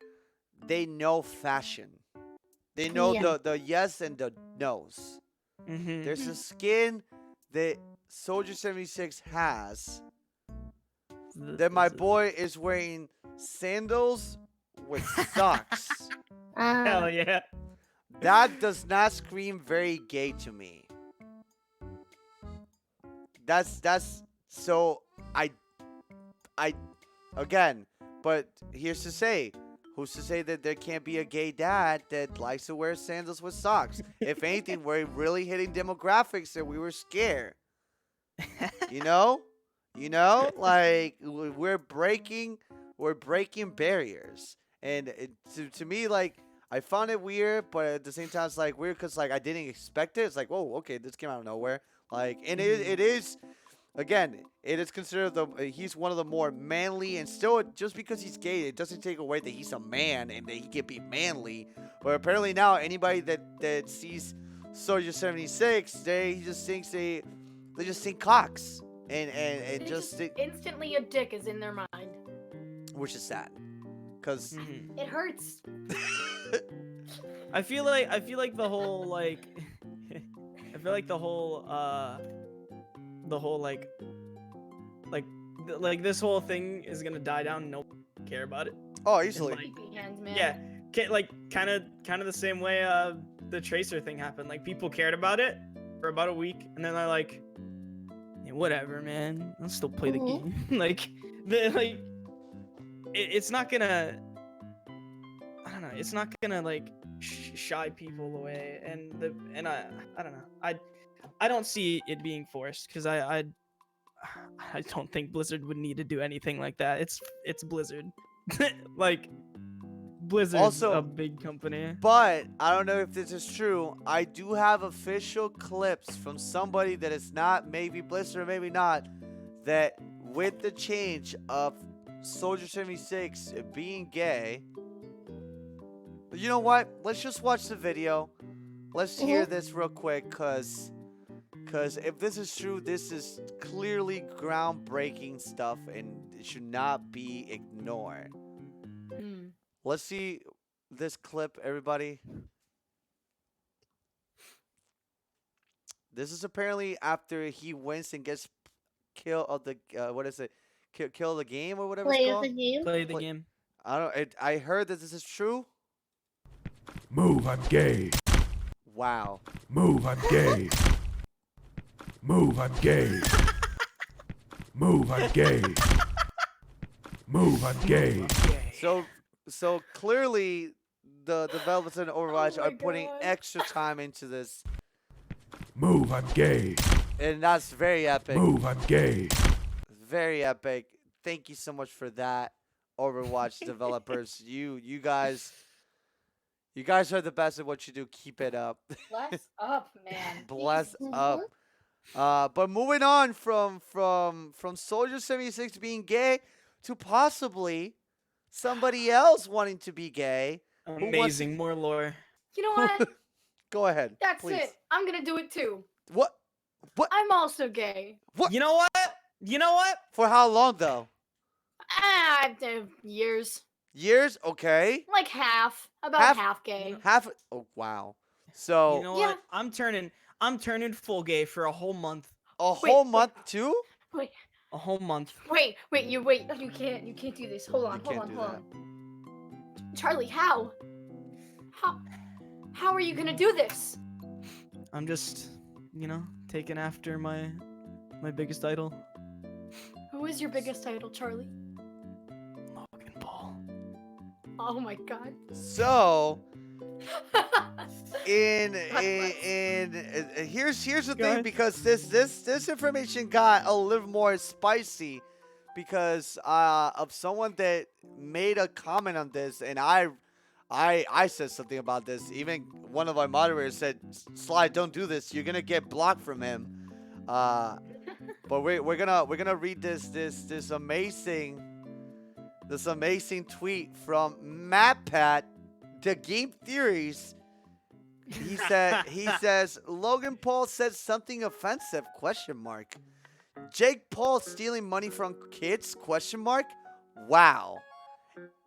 they know fashion. They know Yeah. the yes and the no's. Mm-hmm. There's a skin that Soldier 76 has that my boy is wearing sandals with socks. Hell yeah. That does not scream very gay to me. That's so I again, but here's to say, who's to say that there can't be a gay dad that likes to wear sandals with socks? If anything, we're really hitting demographics that we were scared. You know? Like we're breaking barriers. And to me, like, I found it weird, but at the same time, it's like weird because like I didn't expect it. It's like, whoa, okay, this came out of nowhere. Like, and it is, again, it is considered he's one of the more manly, and still, just because he's gay, it doesn't take away that he's a man and that he can be manly. But apparently now, anybody that sees Soldier 76, he just thinks they just think cocks and just think, instantly a dick is in their mind. which is sad, because It hurts. I feel like the whole like I feel like the whole like this whole thing is gonna die down and no one will care about it. oh, easily. like, Creepy hands, man. Yeah, like kind of the same way the Tracer thing happened. Like people cared about it for about a week, and then they're like, yeah, whatever, man. I'll still play the game. It's not gonna. I don't know. It's not gonna like shy people away, and I don't know. I don't see it being forced because I don't think Blizzard would need to do anything like that. It's Blizzard. Like Blizzard's Also, a big company. But I don't know if this is true. I do have official clips from somebody that is not maybe Blizzard or maybe not, that with the change of Soldier 76 being gay. You know what? Let's just watch the video. Let's hear this real quick, cause if this is true, this is clearly groundbreaking stuff and it should not be ignored. Let's see this clip, everybody. This is apparently after he wins and gets kill of the what is it? Kill the game or whatever it's called. Play the game. I don't. I heard that this is true. Move, I'm gay. Wow. Move, I'm gay. Move, I'm gay. Move, I'm gay. Move, I'm gay. So clearly, the developers in Overwatch Oh are my putting God. extra time into this, Move, I'm gay. and that's very epic. Move, I'm gay. Very epic. Thank you so much for that, Overwatch developers. You guys are the best at what you do. Keep it up. Bless up, man. Bless Mhm. up. But moving on from Soldier 76 being gay to possibly somebody else wanting to be gay. wants- Amazing, more lore. You know what? Go ahead. That's please. it. I'm gonna do it too. What? I'm also gay. What? You know what? You know what? For how long though? Years. Years? Okay. Like half. About Half- half gay. Half. Oh wow. So You know Yeah. what? I'm turning full gay for a whole month. a Wait, whole wait. month too? A whole month. Wait. You can't do this. Hold on. can't do that. Charlie, how? How are you gonna do this? I'm just, taking after my biggest idol, Who is your biggest idol, Charlie? Logan Paul. Oh my god. So in bless. here's the Go thing, ahead. because this information got a little more spicy because of someone that made a comment on this, and I said something about this. Even one of our moderators said, "Sly, don't do this. You're gonna get blocked from him." But we're gonna read this amazing tweet from MatPat, the Game Theories, He says Logan Paul said something offensive? Question mark. Jake Paul stealing money from kids? Question mark. Wow.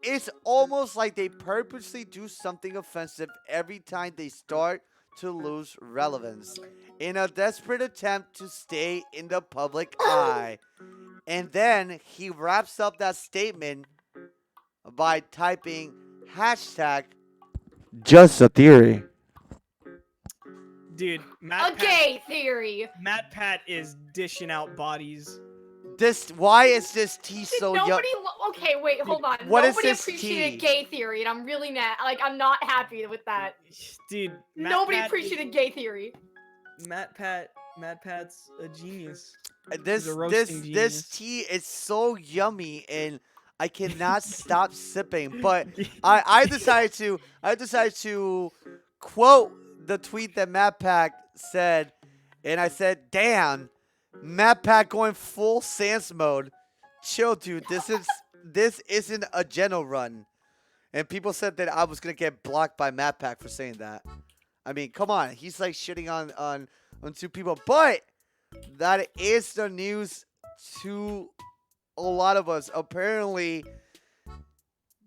It's almost like they purposely do something offensive every time they start to lose relevance in a desperate attempt to stay in the public eye. And then he wraps up that statement by typing hashtag just a theory. Dude, A gay theory. Matt Pat is dishing out bodies. Why is this tea Dude, so nobody. young? Okay, wait, hold on. What is Nobody this appreciated tea? gay theory, and I'm really I'm not happy with that. Dude, Matt Nobody Pat appreciated gay theory. Matt Pat's a genius. This He's a roasting this genius. tea is so yummy and I cannot stop sipping. But I decided to quote the tweet that Matt Pack said, and I said, "Damn, Matt Pack going full Sans mode. Chill, dude. This isn't a general run." And people said that I was gonna get blocked by Matt Pack for saying that. I mean, come on. He's like shitting on two people, but that is the news to a lot of us. Apparently,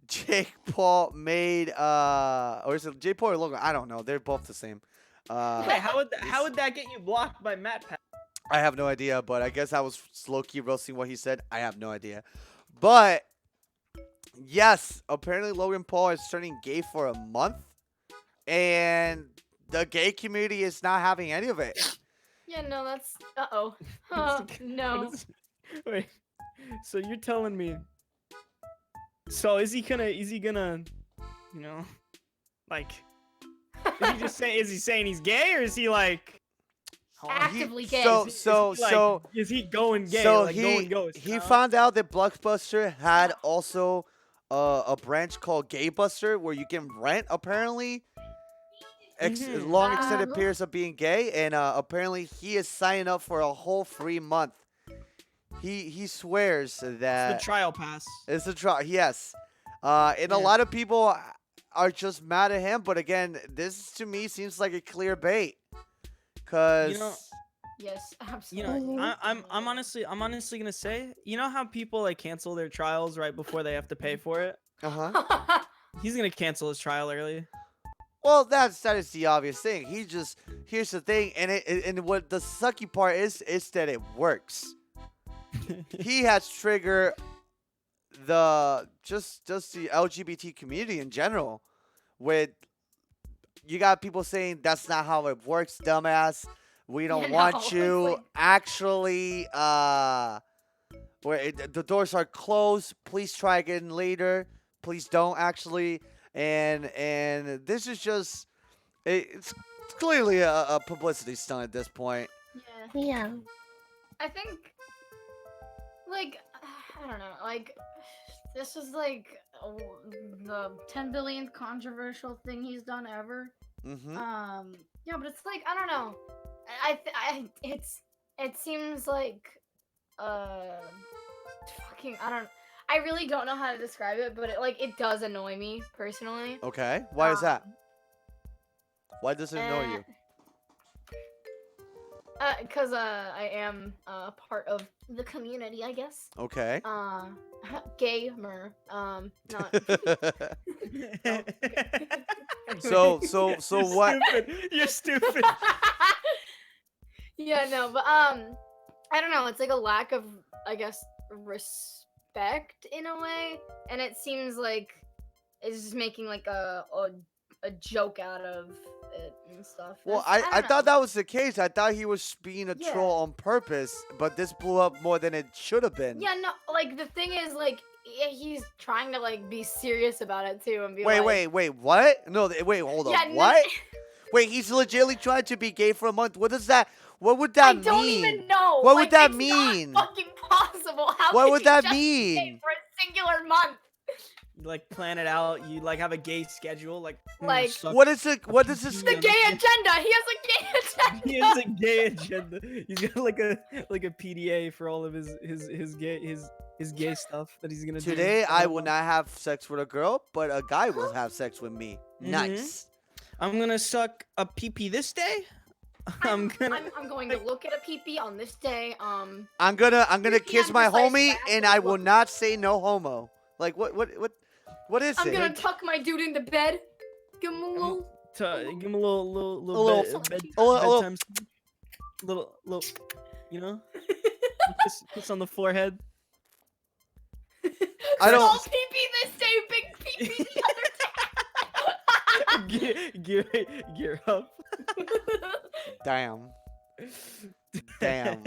Jake Paul made or is it Jake Paul or Logan? I don't know. They're both the same. Wait, how would that get you blocked by Matt Pat? I have no idea, but I guess I was low-key roasting what he said. I have no idea. But yes, apparently Logan Paul is turning gay for a month, and the gay community is not having any of it. Yeah, no, that's. No. Wait, so you're telling me? So is he gonna, you know, like, is he saying he's gay, or is he like Actively gay. is he going gay? So like going ghost, he found out that Blockbuster had also a branch called Gaybuster where you can rent apparently long extended periods of being gay, and apparently he is signing up for a whole free month. He swears that It's the trial pass. it's a trial. Yes, and a lot of people are just mad at him. But again, this to me seems like a clear bait, cause Yes, You absolutely. know, I'm honestly gonna say, you know how people like cancel their trials right before they have to pay for it? He's gonna cancel his trial early. Well, that is the obvious thing. Here's the thing, and what the sucky part is that it works. He has triggered just the LGBT community in general, with you got people saying that's not how it works, dumbass. We don't want you. like- Actually, the doors are closed. Please try again later. Please don't actually. And this is just it's clearly a publicity stunt at this point. Yeah. Yeah. I think, like, I don't know, like, this is like the 10 billionth controversial thing he's done ever. Mm-hmm. Yeah, but it's like, I don't know. It seems like, I really don't know how to describe it, but it does annoy me personally. Okay. Why is that? Why does it annoy you? Because I am part of the community, I guess. Okay. Gamer. Not. So what? Stupid. You're stupid. Yeah, no, but I don't know. It's like a lack of, I guess, respect in a way, and it seems like it's just making like a joke out of it and stuff. Well, I I don't thought know. that was the case. I thought he was being a troll on purpose, but this blew up more than it should have been. Yeah, no, like the thing is, like, he's trying to like be serious about it too and be Wait, like, wait, what? No, wait, hold on. Yeah, no- What? Wait, he's legitimately trying to be gay for a month. What does that? What would that I don't mean? even know. What like, would that it's mean? Not fucking possible. How What could would you that just be gay mean? for a singular month? You like plan it out. You like have a gay schedule. Like Like- What is it? What is this? The gay agenda. He has a gay agenda. He has a gay agenda. He's got like a PDA for all of his gay stuff that he's gonna do. Today I will not have sex with a girl, but a guy will have sex with me. Mhm. Nice. I'm gonna suck a pee this day. I'm gonna. I'm going to look at a pee on this day. I'm gonna Creepy kiss and my precise homie, facts and of I will what- not say no homo. Like what is I'm it? gonna tuck my dude into bed. Give him a little. Give him a little A little- bedtime, little, you know, kiss on the forehead. I don't- Small pee this day, big pee the other day. Gear up. Damn. Damn.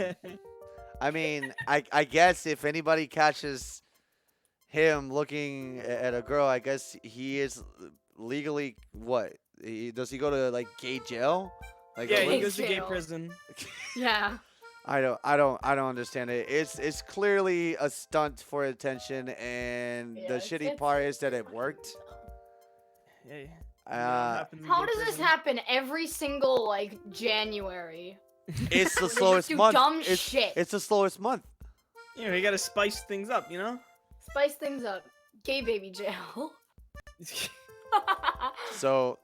I mean, I guess if anybody catches him looking at a girl, I guess he is legally what? Does he go to like gay jail? Like Yeah, what- he goes to gay Jail. prison. Yeah. I don't understand it. It's clearly a stunt for attention, and Yeah, the it's- shitty it's- part is that it worked. Yeah. How does this happen every single like January? It's the They just slowest do month. dumb it's, shit. it's the slowest month. You know, you gotta spice things up, you know. Spice things up. Gay baby jail. So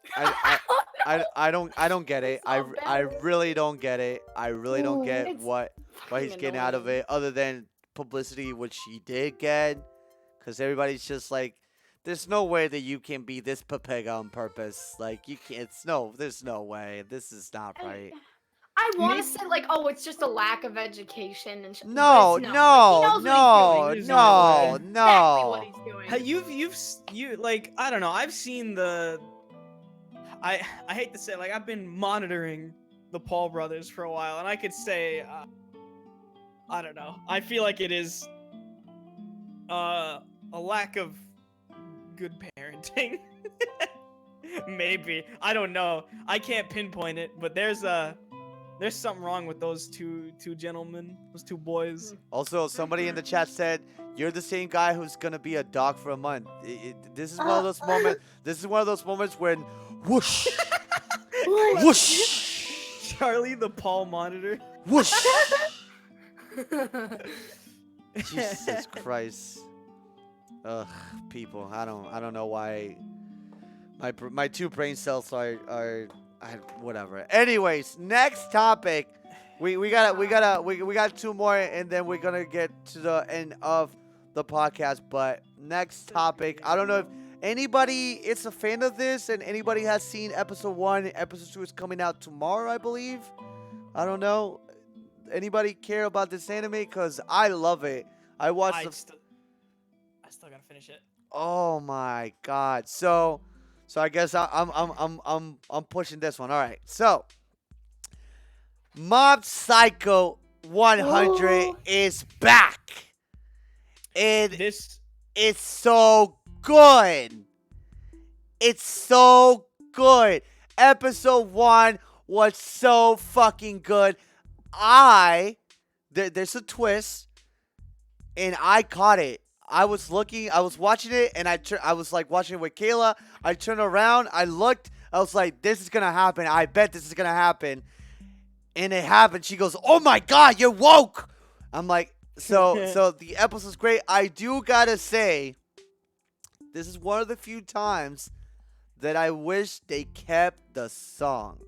I don't get it. It's all I bad. really don't get it. I really don't get It's what he's fucking getting out of annoying. it, other than publicity, which he did get, because everybody's just like, there's no way that you can be this papega on purpose. Like you can't. There's no way. This is not right. I want to say like, oh, it's just a lack of education and. No, but it's no, not. no, He knows no, what he's doing. He knows no. exactly what he's doing. You like I don't know. I've seen the. I hate to say it, like I've been monitoring the Paul brothers for a while, and I could say, I don't know. I feel like it is a lack of good parenting. Maybe I don't know. I can't pinpoint it, but there's something wrong with those two gentlemen, those two boys. Also, somebody in the chat said, "You're the same guy who's gonna be a dog for a month." This is one of those moments. This is one of those moments when, whoosh, whoosh, Charlie the Paul monitor. whoosh. Jesus Christ. Ugh, people. I don't know why. My two brain cells are whatever. Anyways, next topic. We got two more, and then we're gonna get to the end of the podcast. But next topic, I don't know if anybody is a fan of this, and anybody has seen episode 1. Episode 2 is coming out tomorrow, I believe. I don't know. Anybody care about this anime? Cause I love it. I watched. I still gotta finish it. Oh my god. So I guess I'm pushing this one. All right. So Mob Psycho 100 Ooh. is back. This It's so good. It's so good. Episode 1 was so fucking good. There's a twist, and I caught it. I was watching it, and I was like watching it with Kayla. I turned around, I looked, I was like, this is gonna happen. I bet this is gonna happen. And it happened. She goes, "Oh my god, you're woke." I'm like, so the episode's great. I do gotta say, this is one of the few times that I wish they kept the song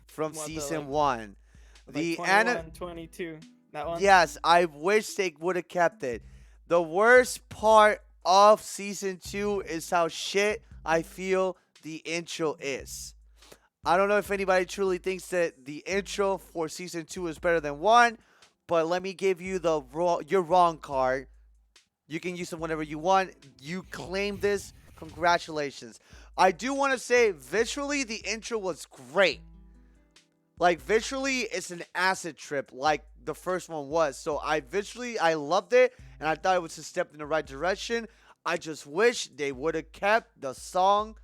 from What, the, season like- 1. The like anime. 21, 22. That one. Yes, I wish they would have kept it. The worst part of season 2 is how shit I feel the intro is. I don't know if anybody truly thinks that the intro for season 2 is better than 1, but let me give you you're wrong card. You can use it whenever you want. You claim this. Congratulations. I do want to say visually the intro was great. Like visually it's an acid trip like the first one was. So I loved it, and I thought it was a step in the right direction. I just wish they would have kept the song,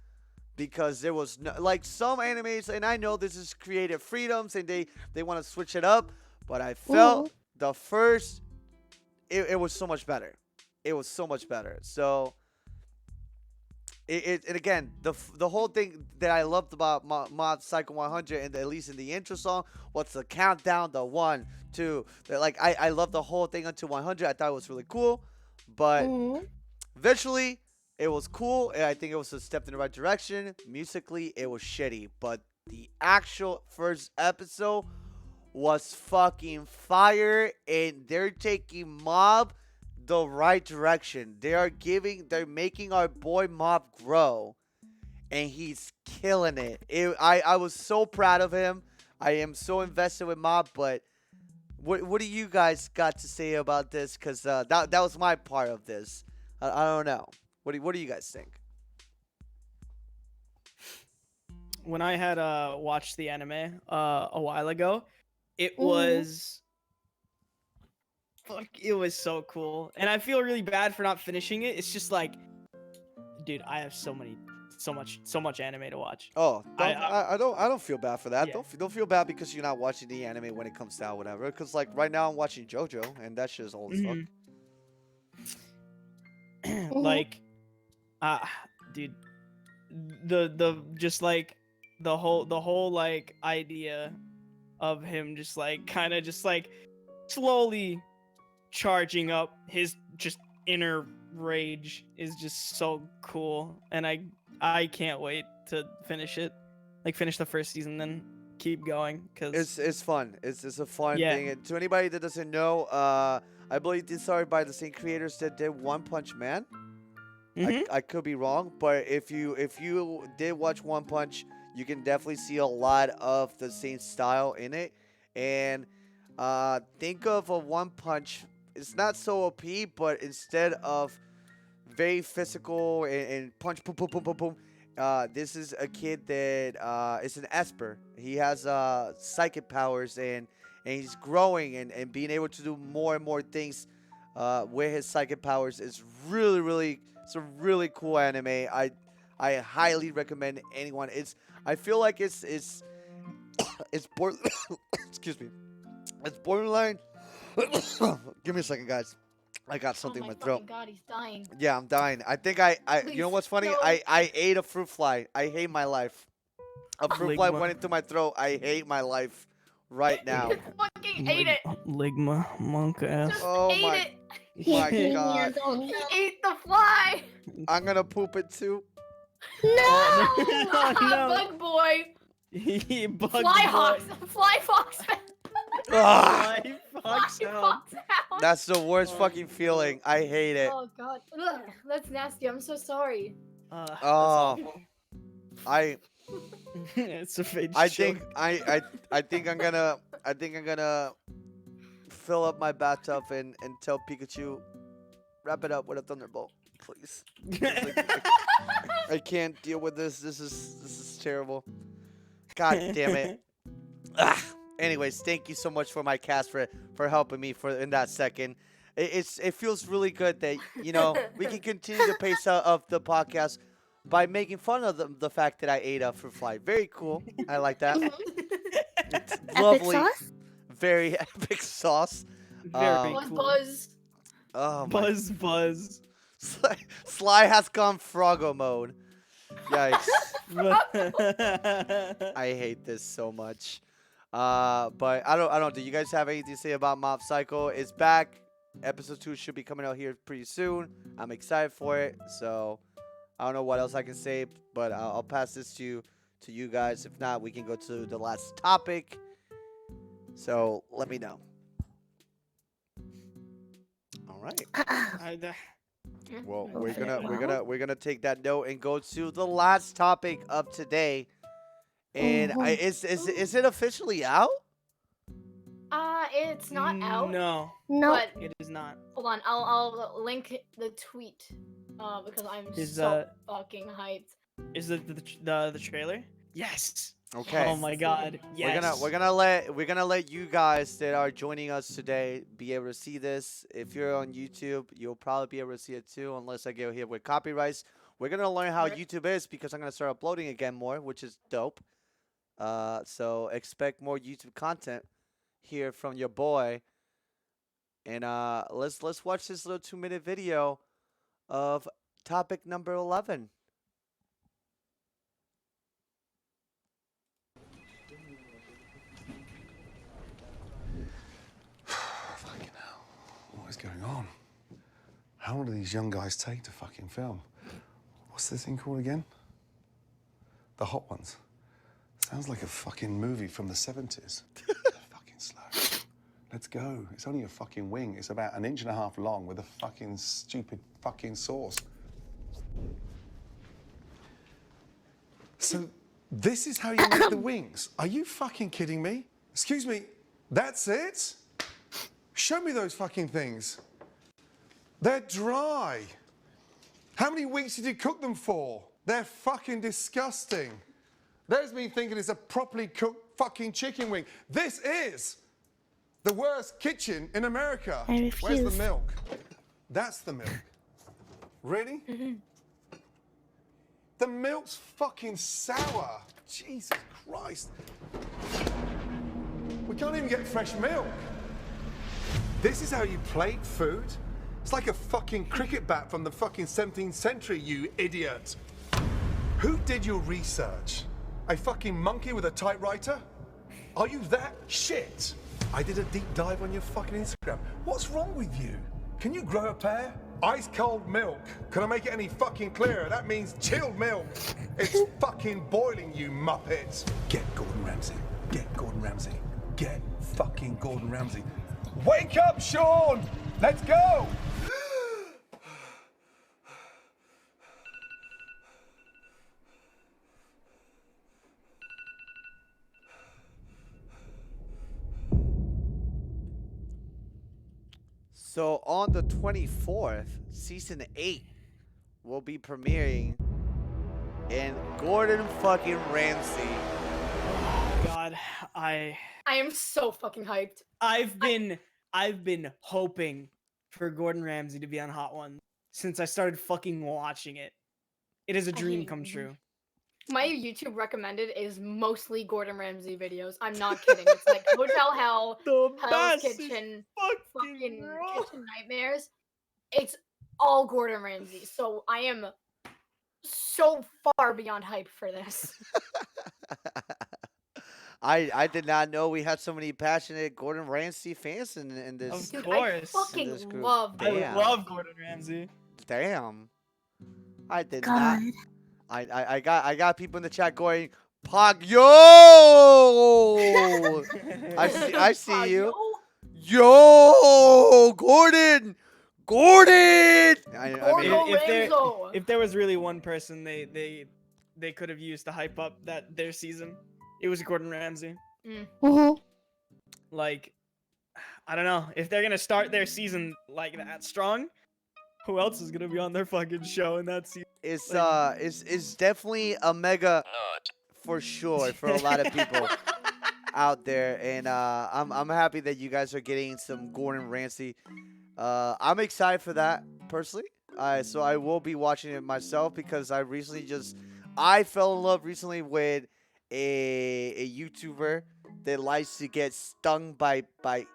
because there was no, like some animes, and I know this is creative freedoms and they want to switch it up, but I felt the first it was so much better. It was so much better. So and again, the whole thing that I loved about Mob Psycho 100, and at least in the intro song, was the countdown, the 1, 2. Like I love the whole thing until 100. I thought it was really cool, but visually It was cool, and I think it was a step in the right direction. Musically, it was shitty, but the actual first episode was fucking fire, and they're taking Mob the right direction. They're making our boy Mob grow, and he's killing it. I was so proud of him. I am so invested with Mob, but what do you guys got to say about this? Because that was my part of this. I don't know. What do you guys think? When I had watched the anime a while ago, it Mhm. was it was so cool, and I feel really bad for not finishing it. It's just like, dude, I have so much anime to watch. Oh, I- I don't feel bad for that. Yeah. Don't feel bad because you're not watching the anime when it comes out, whatever. Because like right now I'm watching JoJo, and that shit's old as fuck. Like, dude, the just like the whole like idea of him just like kind of just like slowly charging up his just inner rage is just so cool, and I can't wait to finish it, like finish the first season, then keep going because It's fun. It's a fun Yeah. thing. And to anybody that doesn't know, I believe this started by the same creators that did One Punch Man. I could be wrong, but if you did watch One Punch, you can definitely see a lot of the same style in it. And think of a One Punch. It's not so OP, but instead of very physical and punch, boom, boom, boom, boom, boom. This is a kid that is an Esper. He has psychic powers, and he's growing and being able to do more and more things with his psychic powers. It's it's a really cool anime. I highly recommend anyone. I feel like it's excuse me. It's borderline. Give me a second, guys. I got something oh in my my throat. fucking god, he's dying. Yeah, I'm dying. I think you know Please, what's funny? no. I ate a fruit fly. I hate my life. A fruit fly Ligma. went into my throat. I hate my life right now. You fucking ate it. Ligma monk ass. Just Oh ate my- it. My Yeah, God. don't- He ate the fly. I'm gonna poop it too. No! Oh, no. Bug boy. Bug Fly boy. hawks. Fly fox. Ah, Fly Fly fox sound. fox hound. that's the worst Oh, fucking feeling. I hate it. Oh god. Ugh, that's nasty. I'm so sorry. That's Oh. awful. I It's a fake I joke. think I think I'm gonna fill up my bathtub and tell Pikachu, wrap it up with a thunderbolt, please. I can't deal with this. This is terrible. God damn it. Ah. Anyways, thank you so much for my cast for helping me in that second. It feels really good that we can continue the pace of the podcast by making fun of the fact that I ate a fruit fly. Very cool. I like that. It's Epic lovely. sauce? Very epic sauce. Very Buzz cool. buzz. Oh my! Buzz. Sly has gone Froggo mode. Yikes! I I hate this so much. But I don't. Do you guys have anything to say about Mob Psycho? It's back. Episode 2 should be coming out here pretty soon. I'm excited for it. So I don't know what else I can say, but I'll pass this to you guys. If not, we can go to the last topic. So let me know. All right. Well, we're gonna take that note and go to the last topic of today. And is it officially out? It's not out. No, No. But it is not. hold on, I'll link the tweet. Because I'm Is, so fucking hyped. Is the trailer? Yes. Okay. Oh my god. Yes. We're gonna let you guys that are joining us today be able to see this. If you're on YouTube, you'll probably be able to see it too, unless I get hit with copyrights. We're gonna learn how Right. YouTube is because I'm gonna start uploading again more, which is dope. So expect more YouTube content here from your boy. And let's watch this little 2-minute video of topic number 11. Fucking hell. What is going on? How long do these young guys take to fucking film? What's this thing called again? The Hot Ones. Sounds like a fucking movie from the 70s. Fucking slow. Let's go. It's only a fucking wing. It's about 1.5 inches long with a fucking stupid fucking sauce. So, this is how you make the wings? Are you fucking kidding me? Excuse me, that's it? Show me those fucking things. They're dry. How many weeks did you cook them for? They're fucking disgusting. There's me thinking it's a properly cooked fucking chicken wing. This is the worst kitchen in America. I refuse. Where's the milk? That's the milk. Really? The milk's fucking sour. Jesus Christ. We can't even get fresh milk. This is how you plate food? It's like a fucking cricket bat from the fucking 17th century, you idiot. Who did your research? A fucking monkey with a typewriter? Are you that shit? I did a deep dive on your fucking Instagram. What's wrong with you? Can you grow a pair? Ice cold milk. Can I make it any fucking clearer? That means chilled milk. It's fucking boiling, you muppet. Get Gordon Ramsay. Get Gordon Ramsay. Get fucking Gordon Ramsay. Wake up, Sean! Let's go! So on the 24th, season 8 will be premiering, and Gordon fucking Ramsay. God, I am so fucking hyped. I've been hoping for Gordon Ramsay to be on Hot Ones since I started fucking watching it. It is a dream come true. My YouTube recommended is mostly Gordon Ramsay videos. I'm not kidding. It's like Hotel Hell, The Hell's best Kitchen, fucking bro. Kitchen Nightmares. It's all Gordon Ramsay. So I am so far beyond hype for this. I did not know we had so many passionate Gordon Ramsay fans in this. Of Dude, course. I fucking this group. love I Gordon. Damn. love Gordon Ramsay. Damn. I did God. not. I got people in the chat going, Pog, yo! I see you. Yo, Gordon! I mean, Gordon If there was really one person they could have used to hype up their season, it was Gordon Ramsay. Mhm. Like, I don't know, if they're gonna start their season like that strong, who else is gonna be on their fucking show in that season? it's definitely a mega for sure for a lot of people out there, and I'm happy that you guys are getting some Gordon Ramsay. I'm excited for that personally. So I will be watching it myself because I fell in love recently with a YouTuber that likes to get stung by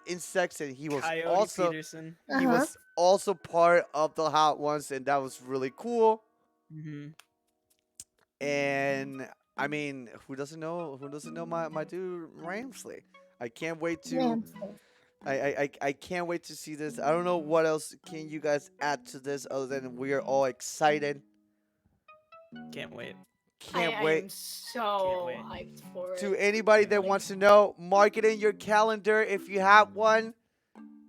insects, and he was Coyote also Peterson. he was also part of the Hot Ones, and that was really cool. Mm-hmm. And I mean, who doesn't know my dude Ramsley? I can't wait to Ramsay. I can't wait to see this. I don't know what else can you guys add to this other than we are all excited. Can't wait. Can't I wait. am so wait. hyped for it. To anybody that wants to know, mark it in your calendar if you have one.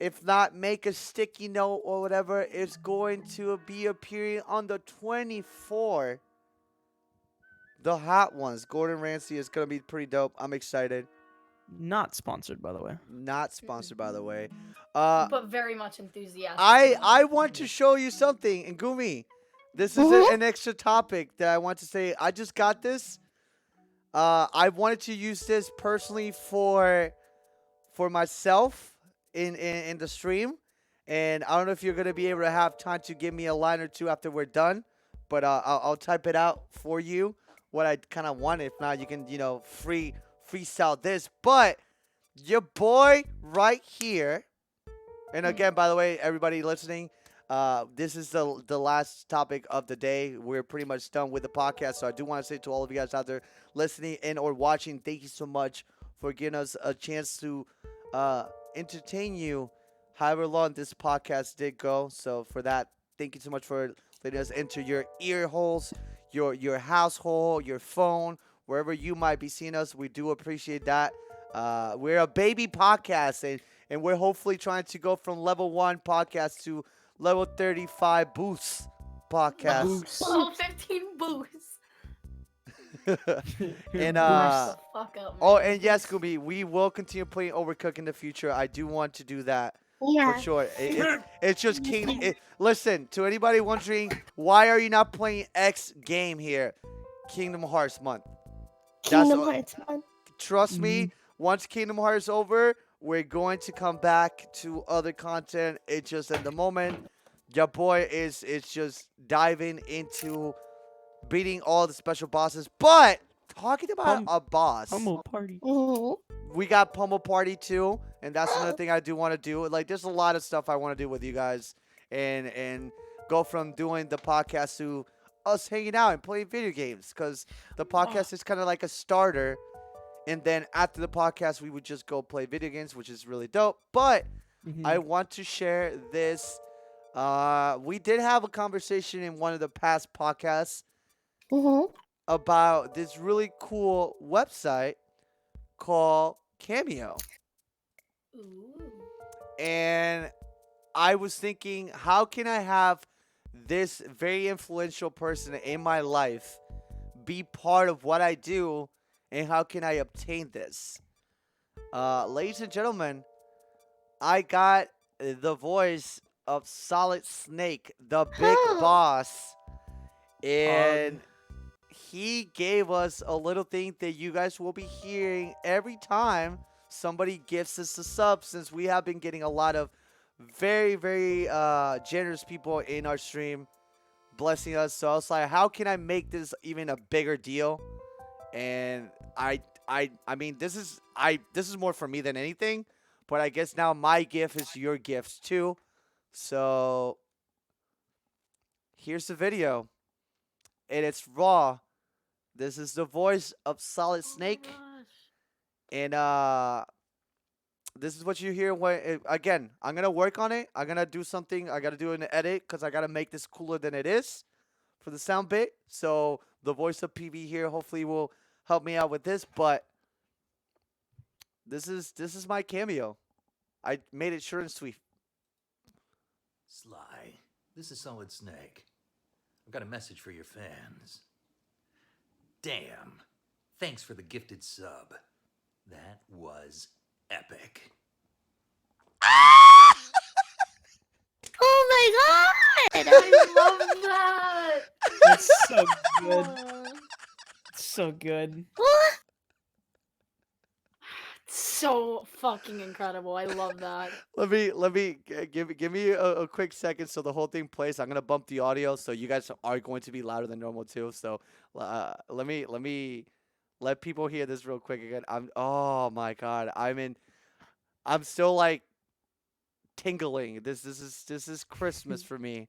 If not, make a sticky note or whatever. It's going to be appearing on the 24th. The Hot Ones. Gordon Ramsay is going to be pretty dope. I'm excited. Not sponsored, by the way. Not sponsored, by the way. But very much enthusiastic. I want to show you something. And Gumi, this is an extra topic that I want to say. I just got this. I wanted to use this personally for myself in the stream, and I don't know if you're gonna be able to have time to give me a line or two after we're done, but I'll type it out for you what I kind of want. If not, you can freestyle this. But your boy right here, and again, by the way, everybody listening, this is the last topic of the day. We're pretty much done with the podcast, so I do want to say to all of you guys out there listening and or watching, thank you so much for giving us a chance to entertain you however long this podcast did go. So for that, thank you so much for letting us enter your ear holes, your household, your phone, wherever you might be seeing us. We do appreciate that. We're a baby podcast, and we're hopefully trying to go from level 1 podcast to level 35 boosts podcast. Boost. Level 15 boost. And Mark the fuck up, oh, man. and yes, Scooby, we will continue playing Overcooked in the future. I do want to do that Yeah. for sure. It's just listen, to anybody wondering why are you not playing X game here, Kingdom Hearts month. Kingdom all- Hearts, man. Trust me, once Kingdom Hearts over, we're going to come back to other content. It's just at the moment, your boy is just diving into beating all the special bosses. But talking about a boss, Humble party. Mhm. we got Pummel Party too, and that's another thing I do want to do. Like, there's a lot of stuff I want to do with you guys, and go from doing the podcast to us hanging out and playing video games, because the podcast is kind of like a starter, and then after the podcast we would just go play video games, which is really dope. But I want to share this. We did have a conversation in one of the past podcasts Mhm. about this really cool website called Cameo. Ooh. And I was thinking, how can I have this very influential person in my life be part of what I do, and how can I obtain this? Ladies and gentlemen, I got the voice of Solid Snake, the big boss, and he gave us a little thing that you guys will be hearing every time somebody gifts us a sub, since we have been getting a lot of very, very generous people in our stream blessing us. So I was like, how can I make this even a bigger deal? And I mean, this is more for me than anything, but I guess now my gift is your gifts too. So here's the video, and it's raw. This is the voice of Solid Snake, and this is what you hear when, again, I'm gonna work on it. I'm gonna do something. I gotta do an edit because I gotta make this cooler than it is for the sound bit. So the voice of PV here hopefully will help me out with this. But this is my cameo. I made it short and sweet. Sly, this is Solid Snake. I've got a message for your fans. Damn. Thanks for the gifted sub. That was epic. Oh my god! I love that. That's so good. It's so good. What? So fucking incredible. I love that. Let me give me a quick second so the whole thing plays. I'm gonna bump the audio so you guys are going to be louder than normal too. So let me let people hear this real quick again. Oh my god, I'm still like tingling. This is Christmas for me.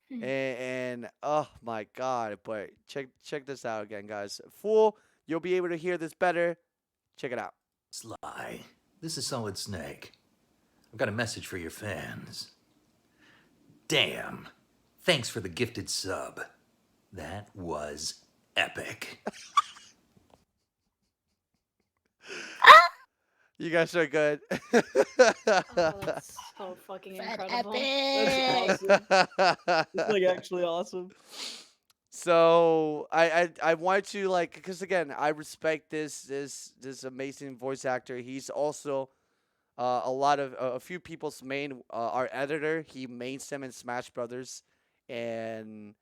And oh my god, but check this out again, guys. Fool, you'll be able to hear this better. Check it out. Sly, this is Solid Snake. I've got a message for your fans. Damn. Thanks for the gifted sub. That was epic. You guys are good. Oh, that's so fucking incredible. That's Epic. awesome. It's like actually awesome. So I wanted to, like, because again, I respect this amazing voice actor. He's also a few people's main our editor. He mains them in Smash Brothers, and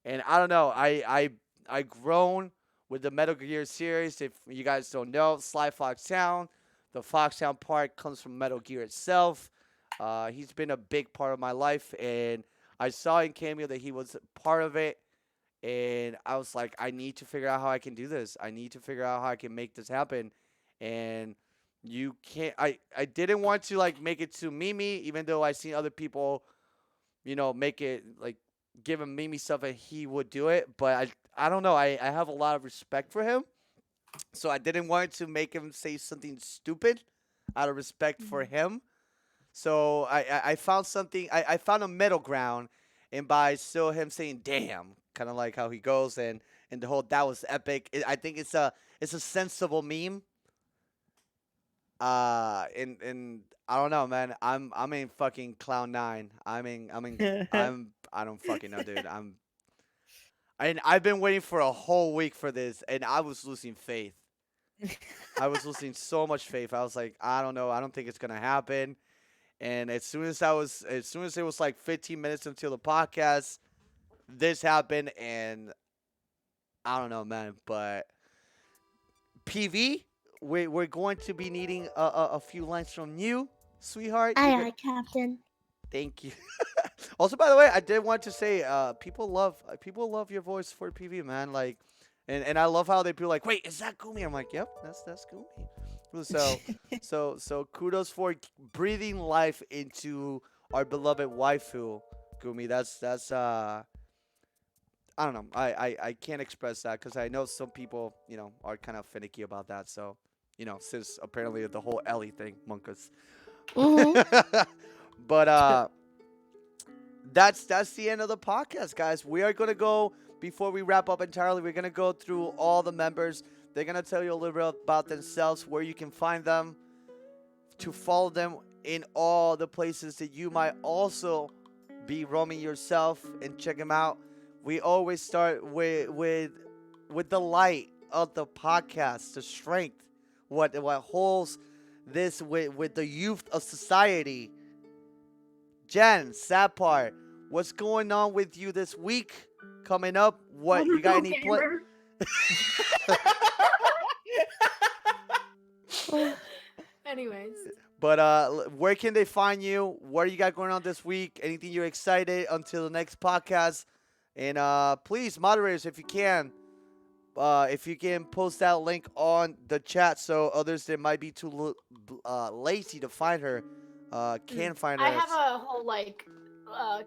I don't know. I grown with the Metal Gear series. If you guys don't know, Sly Foxhound, the Foxhound part comes from Metal Gear itself. He's been a big part of my life, and I saw in Cameo that he was part of it. And I was like, I need to figure out how I can do this. I need to figure out how I can make this happen. And you can't. I didn't want to like make it too memey, even though I seen other people, make it like give him memey stuff and he would do it. But I don't know. I have a lot of respect for him, so I didn't want to make him say something stupid out of respect for him. So I found something. I found a middle ground. and by still him saying "damn," kind of like how he goes, and the whole that was epic. I think it's a sensible meme. And I don't know, man. I'm in fucking cloud nine. I don't fucking know, dude. And I've been waiting for a whole week for this, and I was losing faith. I was losing so much faith. I was like, I don't know. I don't think it's gonna happen. And as soon as it was like 15 minutes until the podcast, this happened, and I don't know, man. But PV, we're going to be needing a few lines from you, sweetheart. Aye, aye, Captain. Thank you. Also, by the way, I did want to say, people love your voice for PV, man. Like, and I love how they be like, wait, is that Gumi? I'm like, yep, that's Gumi. So kudos for breathing life into our beloved waifu, Gumi. That's I don't know. I can't express that because I know some people, are kind of finicky about that. So, since apparently the whole Ellie thing, monkas. Mhm. But that's the end of the podcast, guys. We are gonna go before we wrap up entirely. We're gonna go through all the members. They're gonna tell you a little bit about themselves, where you can find them, to follow them in all the places that you might also be roaming yourself and check them out. We always start with the light of the podcast, the strength, what holds this with the youth of society. Jen, Sapar, what's going on with you this week? Coming up, what you got any play? Anyways, But where can they find you? What do you got going on this week? Anything you're excited until the next podcast? And please, moderators, if you can post that link on the chat so others that might be too lazy to find her can find her. I have a whole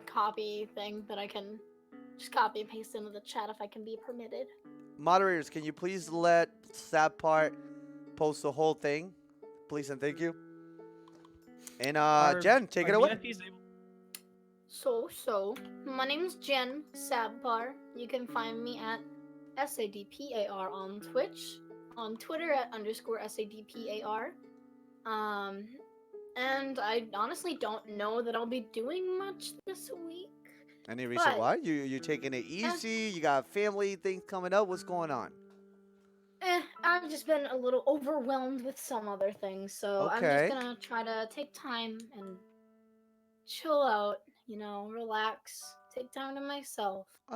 copy thing that I can just copy and paste into the chat if I can be permitted. Moderators, can you please let Sapart post the whole thing? Please and thank you. And Jen, take it away. So, my name's Jen Sabpar. You can find me at SADPAR on Twitch, on Twitter at _SADPAR. And I honestly don't know that I'll be doing much this week. Any reason why? You taking it easy? You got family things coming up? What's going on? I've just been a little overwhelmed with some other things, so I'm just gonna try to take time and chill out, relax, take time to myself. I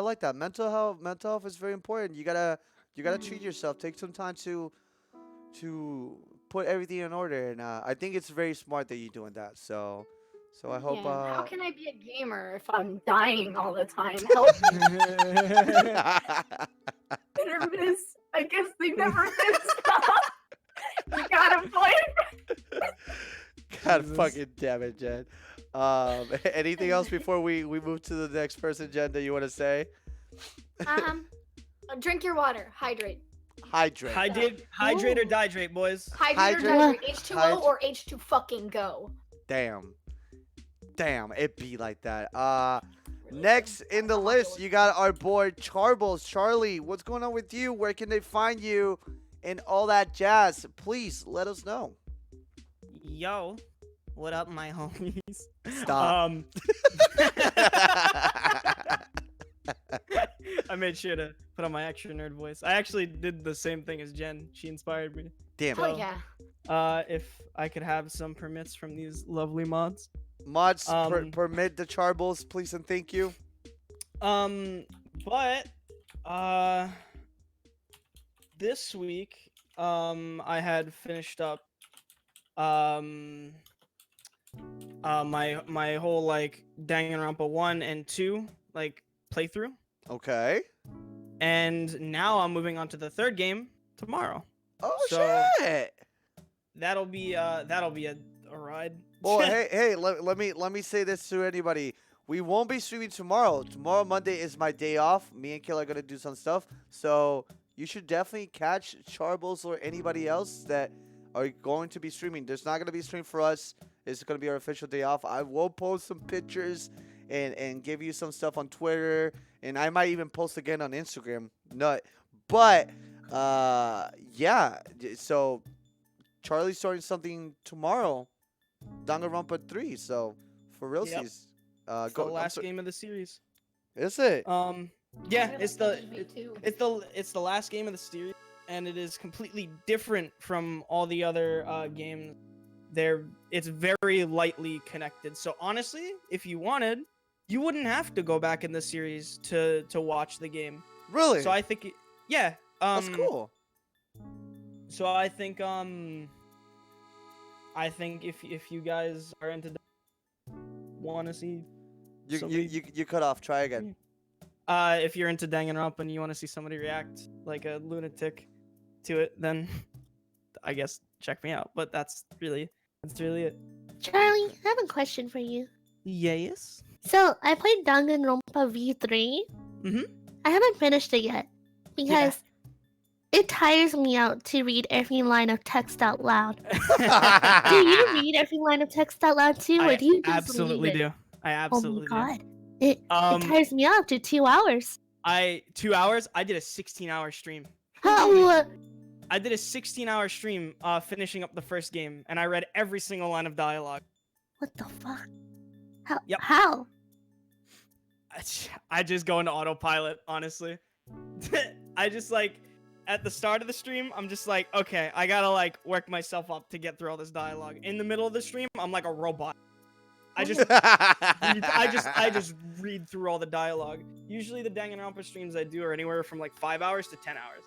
like that. Mental health is very important. You gotta treat yourself. Take some time to put everything in order, and I think it's very smart that you're doing that. So I hope. Yeah, how can I be a gamer if I'm dying all the time? Help me. Never miss. I guess they never miss. You gotta play. God fucking damn it, Jen. Anything else before we move to the next person, Jen, that you want to say? Drink your water. Hydrate. Hydrate or dihydrate, boys. Hydrate or dihydrate. H2O or H2 fucking go. Damn, it be like that. Next in the list, you got our boy Charbles. Charlie, what's going on with you? Where can they find you? And all that jazz. Please let us know. Yo, what up, my homies? Stop. I made sure to put on my extra nerd voice. I actually did the same thing as Jen. She inspired me. Damn. Oh yeah. If I could have some permits from these lovely mods. Mods, permit the Charbles, please and thank you. But this week, I had finished up my whole Danganronpa 1 and 2 playthrough. Okay. And now I'm moving on to the third game tomorrow. Oh shit. That'll be a ride. Well, hey, let me say this to anybody. We won't be streaming tomorrow. Tomorrow, Monday, is my day off. Me and Kill are gonna do some stuff. So you should definitely catch Charbles or anybody else that are going to be streaming. There's not gonna be a stream for us. It's gonna be our official day off. I will post some pictures and give you some stuff on Twitter, and I might even post again on Instagram. But yeah. So Charlie's starting something tomorrow, Danganronpa 3. So for realsies, It's the last game of the series. Is it? Yeah, Yeah, it's that's the me too. it's the last game of the series, and it is completely different from all the other games. It's very lightly connected. So honestly, if you wanted, you wouldn't have to go back in the series to watch the game. Really? So I think yeah. That's cool. So I think if you guys are into want to see You cut off. Try again. if you're into Danganronpa and you want to see somebody react like a lunatic to it, then I guess check me out. But that's really it. Charlie, I have a question for you. Yes. So I played Danganronpa V3. Mhm. I haven't finished it yet because it tires me out to read every line of text out loud. Do you read every line of text out loud too, or I do you just absolutely leave it? do. I absolutely Oh my do. god, it tires me out after 2 hours. 2 hours. I did a 16-hour stream. How? I did a 16-hour stream finishing up the first game, and I read every single line of dialogue. What the fuck? How? Yep. How? I just go into autopilot, honestly. I just like at the start of the stream, I'm just like, okay, I gotta like work myself up to get through all this dialogue. In the middle of the stream, I'm like a robot. I just read through all the dialogue. Usually the Danganronpa streams I do are anywhere from like 5 hours to 10 hours.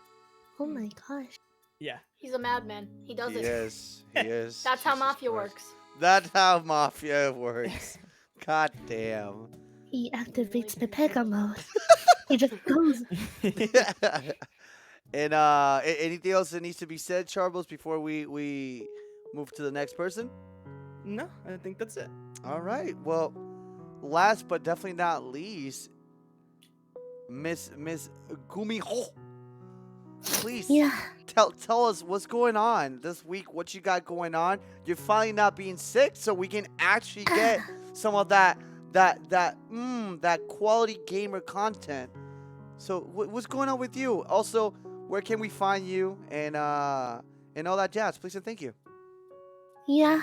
Oh my gosh. Yeah. He's a madman. He does He it. is. He is. That's how Jesus Mafia Christ. works. That's how Mafia works. God damn. He activates the Pega mode. He just goes. And anything else that needs to be said, Charles, before we move to the next person? No, I think that's it. All right. Well, last but definitely not least, Miss Gumiho. Please tell us what's going on this week. What you got going on? You're finally not being sick, so we can actually get some of that quality gamer content. So what's going on with you? Also, where can we find you and all that jazz? Please and thank you. Yeah,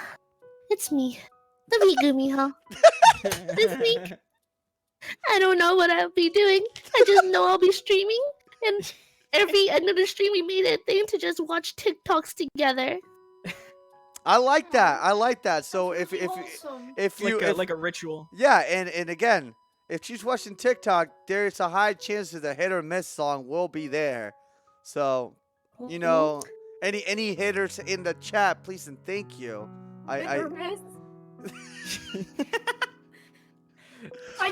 it's me, the Megumi, huh? This week, I don't know what I'll be doing. I just know I'll be streaming, and every end of the stream, we made a thing to just watch TikToks together. I like that. So if you like a ritual. Yeah, and again, if she's watching TikTok, there's a high chance that the hit or miss song will be there. So, you know, any hitters in the chat, please and thank you. I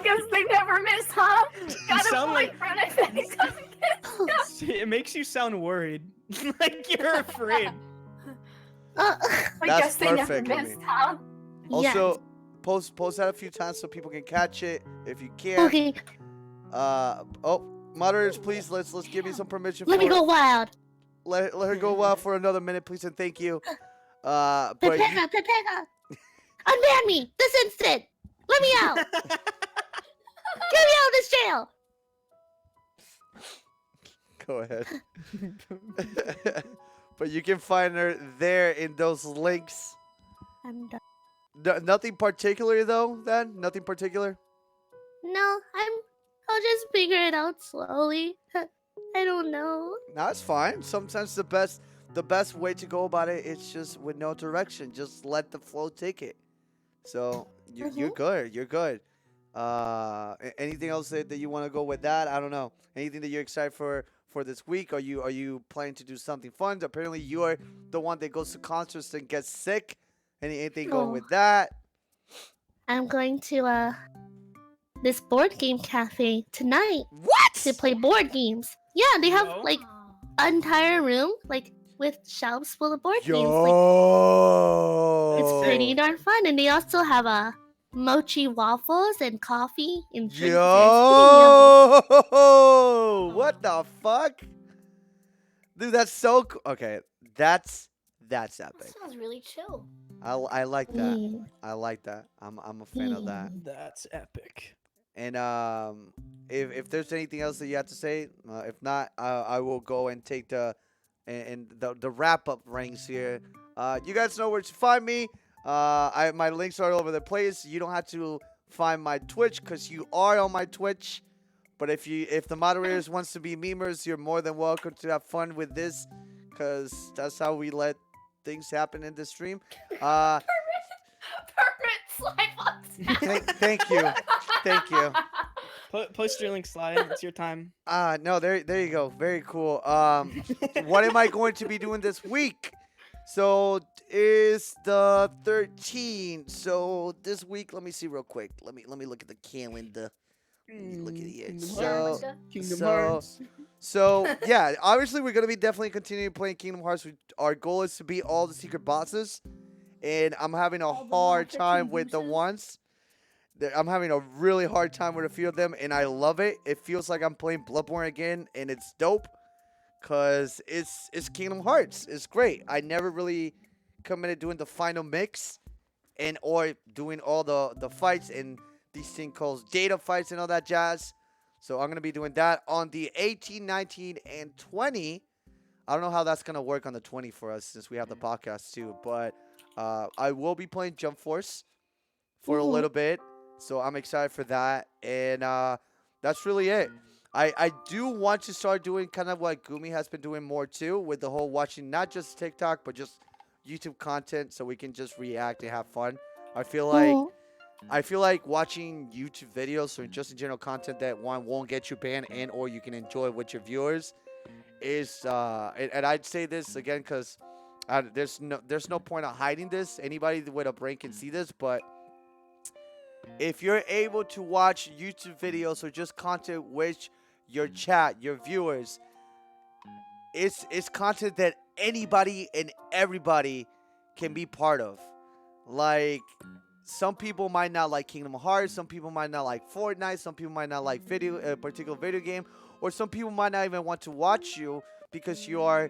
guess they never miss, huh? Got a sound like- boyfriend, I bet he doesn't get. It makes you sound worried. Like you're afraid. I That's guess they never perfect, missed, huh? Also, post that a few times so people can catch it if you can. Okay, Moderators, please let's give me some permission. let me go wild. Let her go wild for another minute, please and thank you. But Pepega, unban me this instant. Let me out. Get me out of this jail. go ahead. But you can find her there in those links. I'm done. Nothing particular though. Then nothing particular. No, I'll just figure it out slowly. I don't know. No, it's fine. Sometimes the best way to go about it is just with no direction. Just let the flow take it. So you're good. You're good. Anything else that you want to go with that? I don't know. Anything that you're excited for this week? Are you planning to do something fun? Apparently you're the one that goes to concerts and gets sick. Anything going with that? I'm going to this board game cafe tonight. What? To play board games. Yeah, they have No. like an entire room like with shelves full of board games. Like, Yo. it's pretty darn fun, and they also have mochi waffles and coffee and drinks. It's pretty Yo. What the fuck? Dude, that's so cool. Okay, that's That epic. sounds really chill. I like that. yummy. I like that. I'm a fan of that. That's epic. And if there's anything else that you have to say, if not, I will go and take the wrap up rings here. You guys know where to find me. My links are all over the place. You don't have to find my Twitch because you are on my Twitch. But if the moderators wants to be memers, you're more than welcome to have fun with this, because that's how we let things happen in the stream. Permit slide box. Thank you. Thank you. Post your link, Sly. It's your time. No, there you go. Very cool. What am I going to be doing this week? So is the 13th. So this week, let me see real quick. Let me look at the calendar. Let me look at it. Kingdom Hearts. So yeah, obviously we're gonna be definitely continuing playing Kingdom Hearts. Our goal is to beat all the secret bosses, and I'm having a hard time with the ones. I'm having a really hard time with a few of them, and I love it. It feels like I'm playing Bloodborne again, and it's dope, cause it's Kingdom Hearts. It's great. I never really committed doing the final mix, or doing all the fights and these things called data fights and all that jazz. So I'm going to be doing that on the 18, 19, and 20. I don't know how that's going to work on the 20 for us since we have the podcast too. But I will be playing Jump Force for a little bit. So I'm excited for that. And that's really it. I do want to start doing kind of what Gumi has been doing more too, with the whole watching not just TikTok, but just YouTube content so we can just react and have fun. I feel like watching YouTube videos or just in general content that won't get you banned and or you can enjoy with your viewers is and I'd say this again because there's no point of hiding this. Anybody with a brain can see this, but if you're able to watch YouTube videos or just content with your chat, your viewers, it's content that anybody and everybody can be part of. Like, some people might not like Kingdom Hearts, some people might not like Fortnite, some people might not like a particular video game, or some people might not even want to watch you because you are,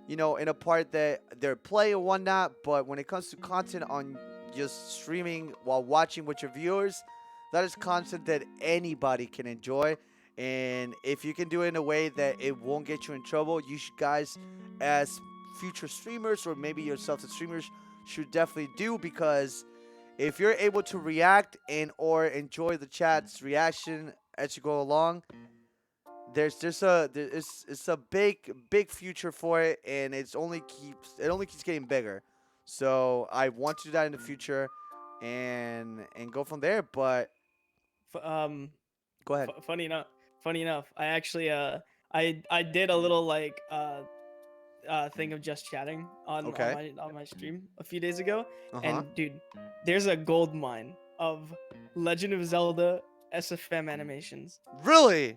in a part that they're playing or whatnot. But when it comes to content on just streaming while watching with your viewers, that is content that anybody can enjoy. And if you can do it in a way that it won't get you in trouble, you guys, as future streamers or maybe yourself as streamers, should definitely do, because if you're able to react and or enjoy the chat's reaction as you go along, it's a big future for it, and it only keeps getting bigger. So I want to do that in the future, and go from there. But go ahead. Funny enough, I actually I did a little thing of just chatting on my stream a few days ago, and dude, there's a gold mine of Legend of Zelda SFM animations. Really?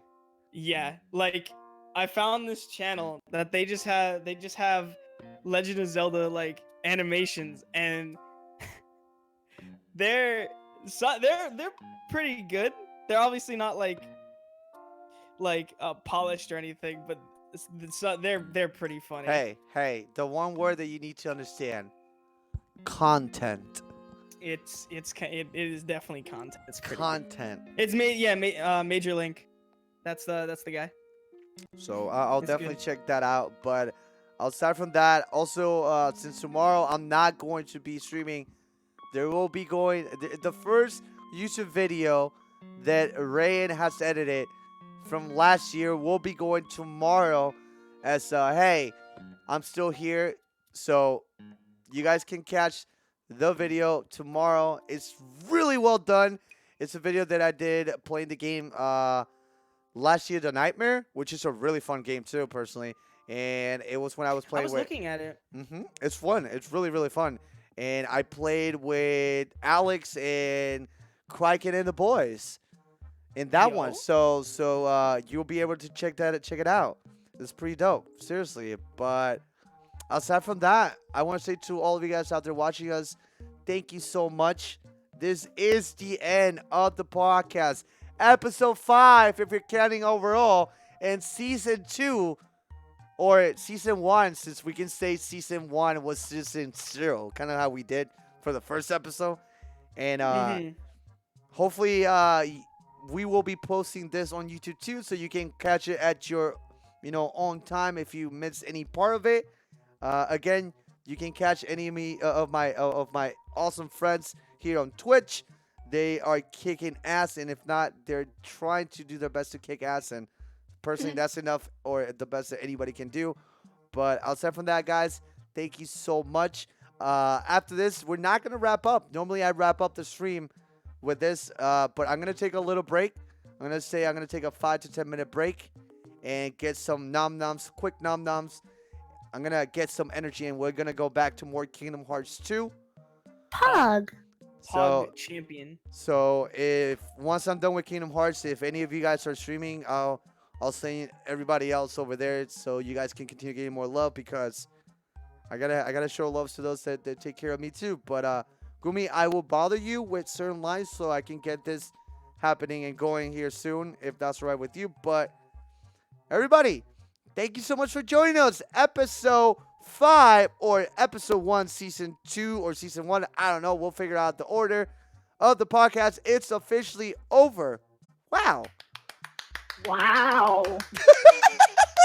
Yeah, like I found this channel that they just have Legend of Zelda animations, and they're pretty good. They're obviously not polished or anything, but they're pretty funny. Hey, the one word that you need to understand: content. It is definitely content. It's pretty content. It's Major Link. That's the guy. So I'll definitely check that out. But aside from that, also since tomorrow I'm not going to be streaming, there will be the first YouTube video that Rayan has edited from last year will be going tomorrow as hey, I'm still here, so you guys can catch the video tomorrow. It's really well done. It's a video that I did playing the game last year, The Nightmare, which is a really fun game too, personally. And it was when I was playing looking at it. It's fun. It's really, really fun. And I played with Alex and Criken and the boys in that one. So you'll be able to check it out. It's pretty dope, seriously. But aside from that, I want to say to all of you guys out there watching us, thank you so much. This is the end of the podcast. Episode 5, if you're counting overall, and season 2, or season 1, since we can say season 1 was season 0, kind of how we did for the first episode. And hopefully we will be posting this on YouTube too, so you can catch it at your, own time if you miss any part of it. Again, you can catch any of me of my awesome friends here on Twitch. They are kicking ass, and if not, they're trying to do their best to kick ass. And personally, that's enough, or the best that anybody can do. But outside from that, guys, thank you so much. After this, we're not gonna wrap up. Normally, I wrap up the stream with this, but I'm gonna take a little break. I'm gonna take a 5 to 10 minute break and get some quick nom noms. I'm gonna get some energy, and we're gonna go back to more Kingdom Hearts 2. Pog. Pog champion. So if once I'm done with Kingdom Hearts, if any of you guys are streaming, I'll send everybody else over there so you guys can continue getting more love, because I gotta show love to those that take care of me too. But Gumi, I will bother you with certain lines so I can get this happening and going here soon, if that's all right with you. But everybody, thank you so much for joining us. Episode 5 or episode 1, season 2 or season 1. I don't know. We'll figure out the order of the podcast. It's officially over. Wow. Wow.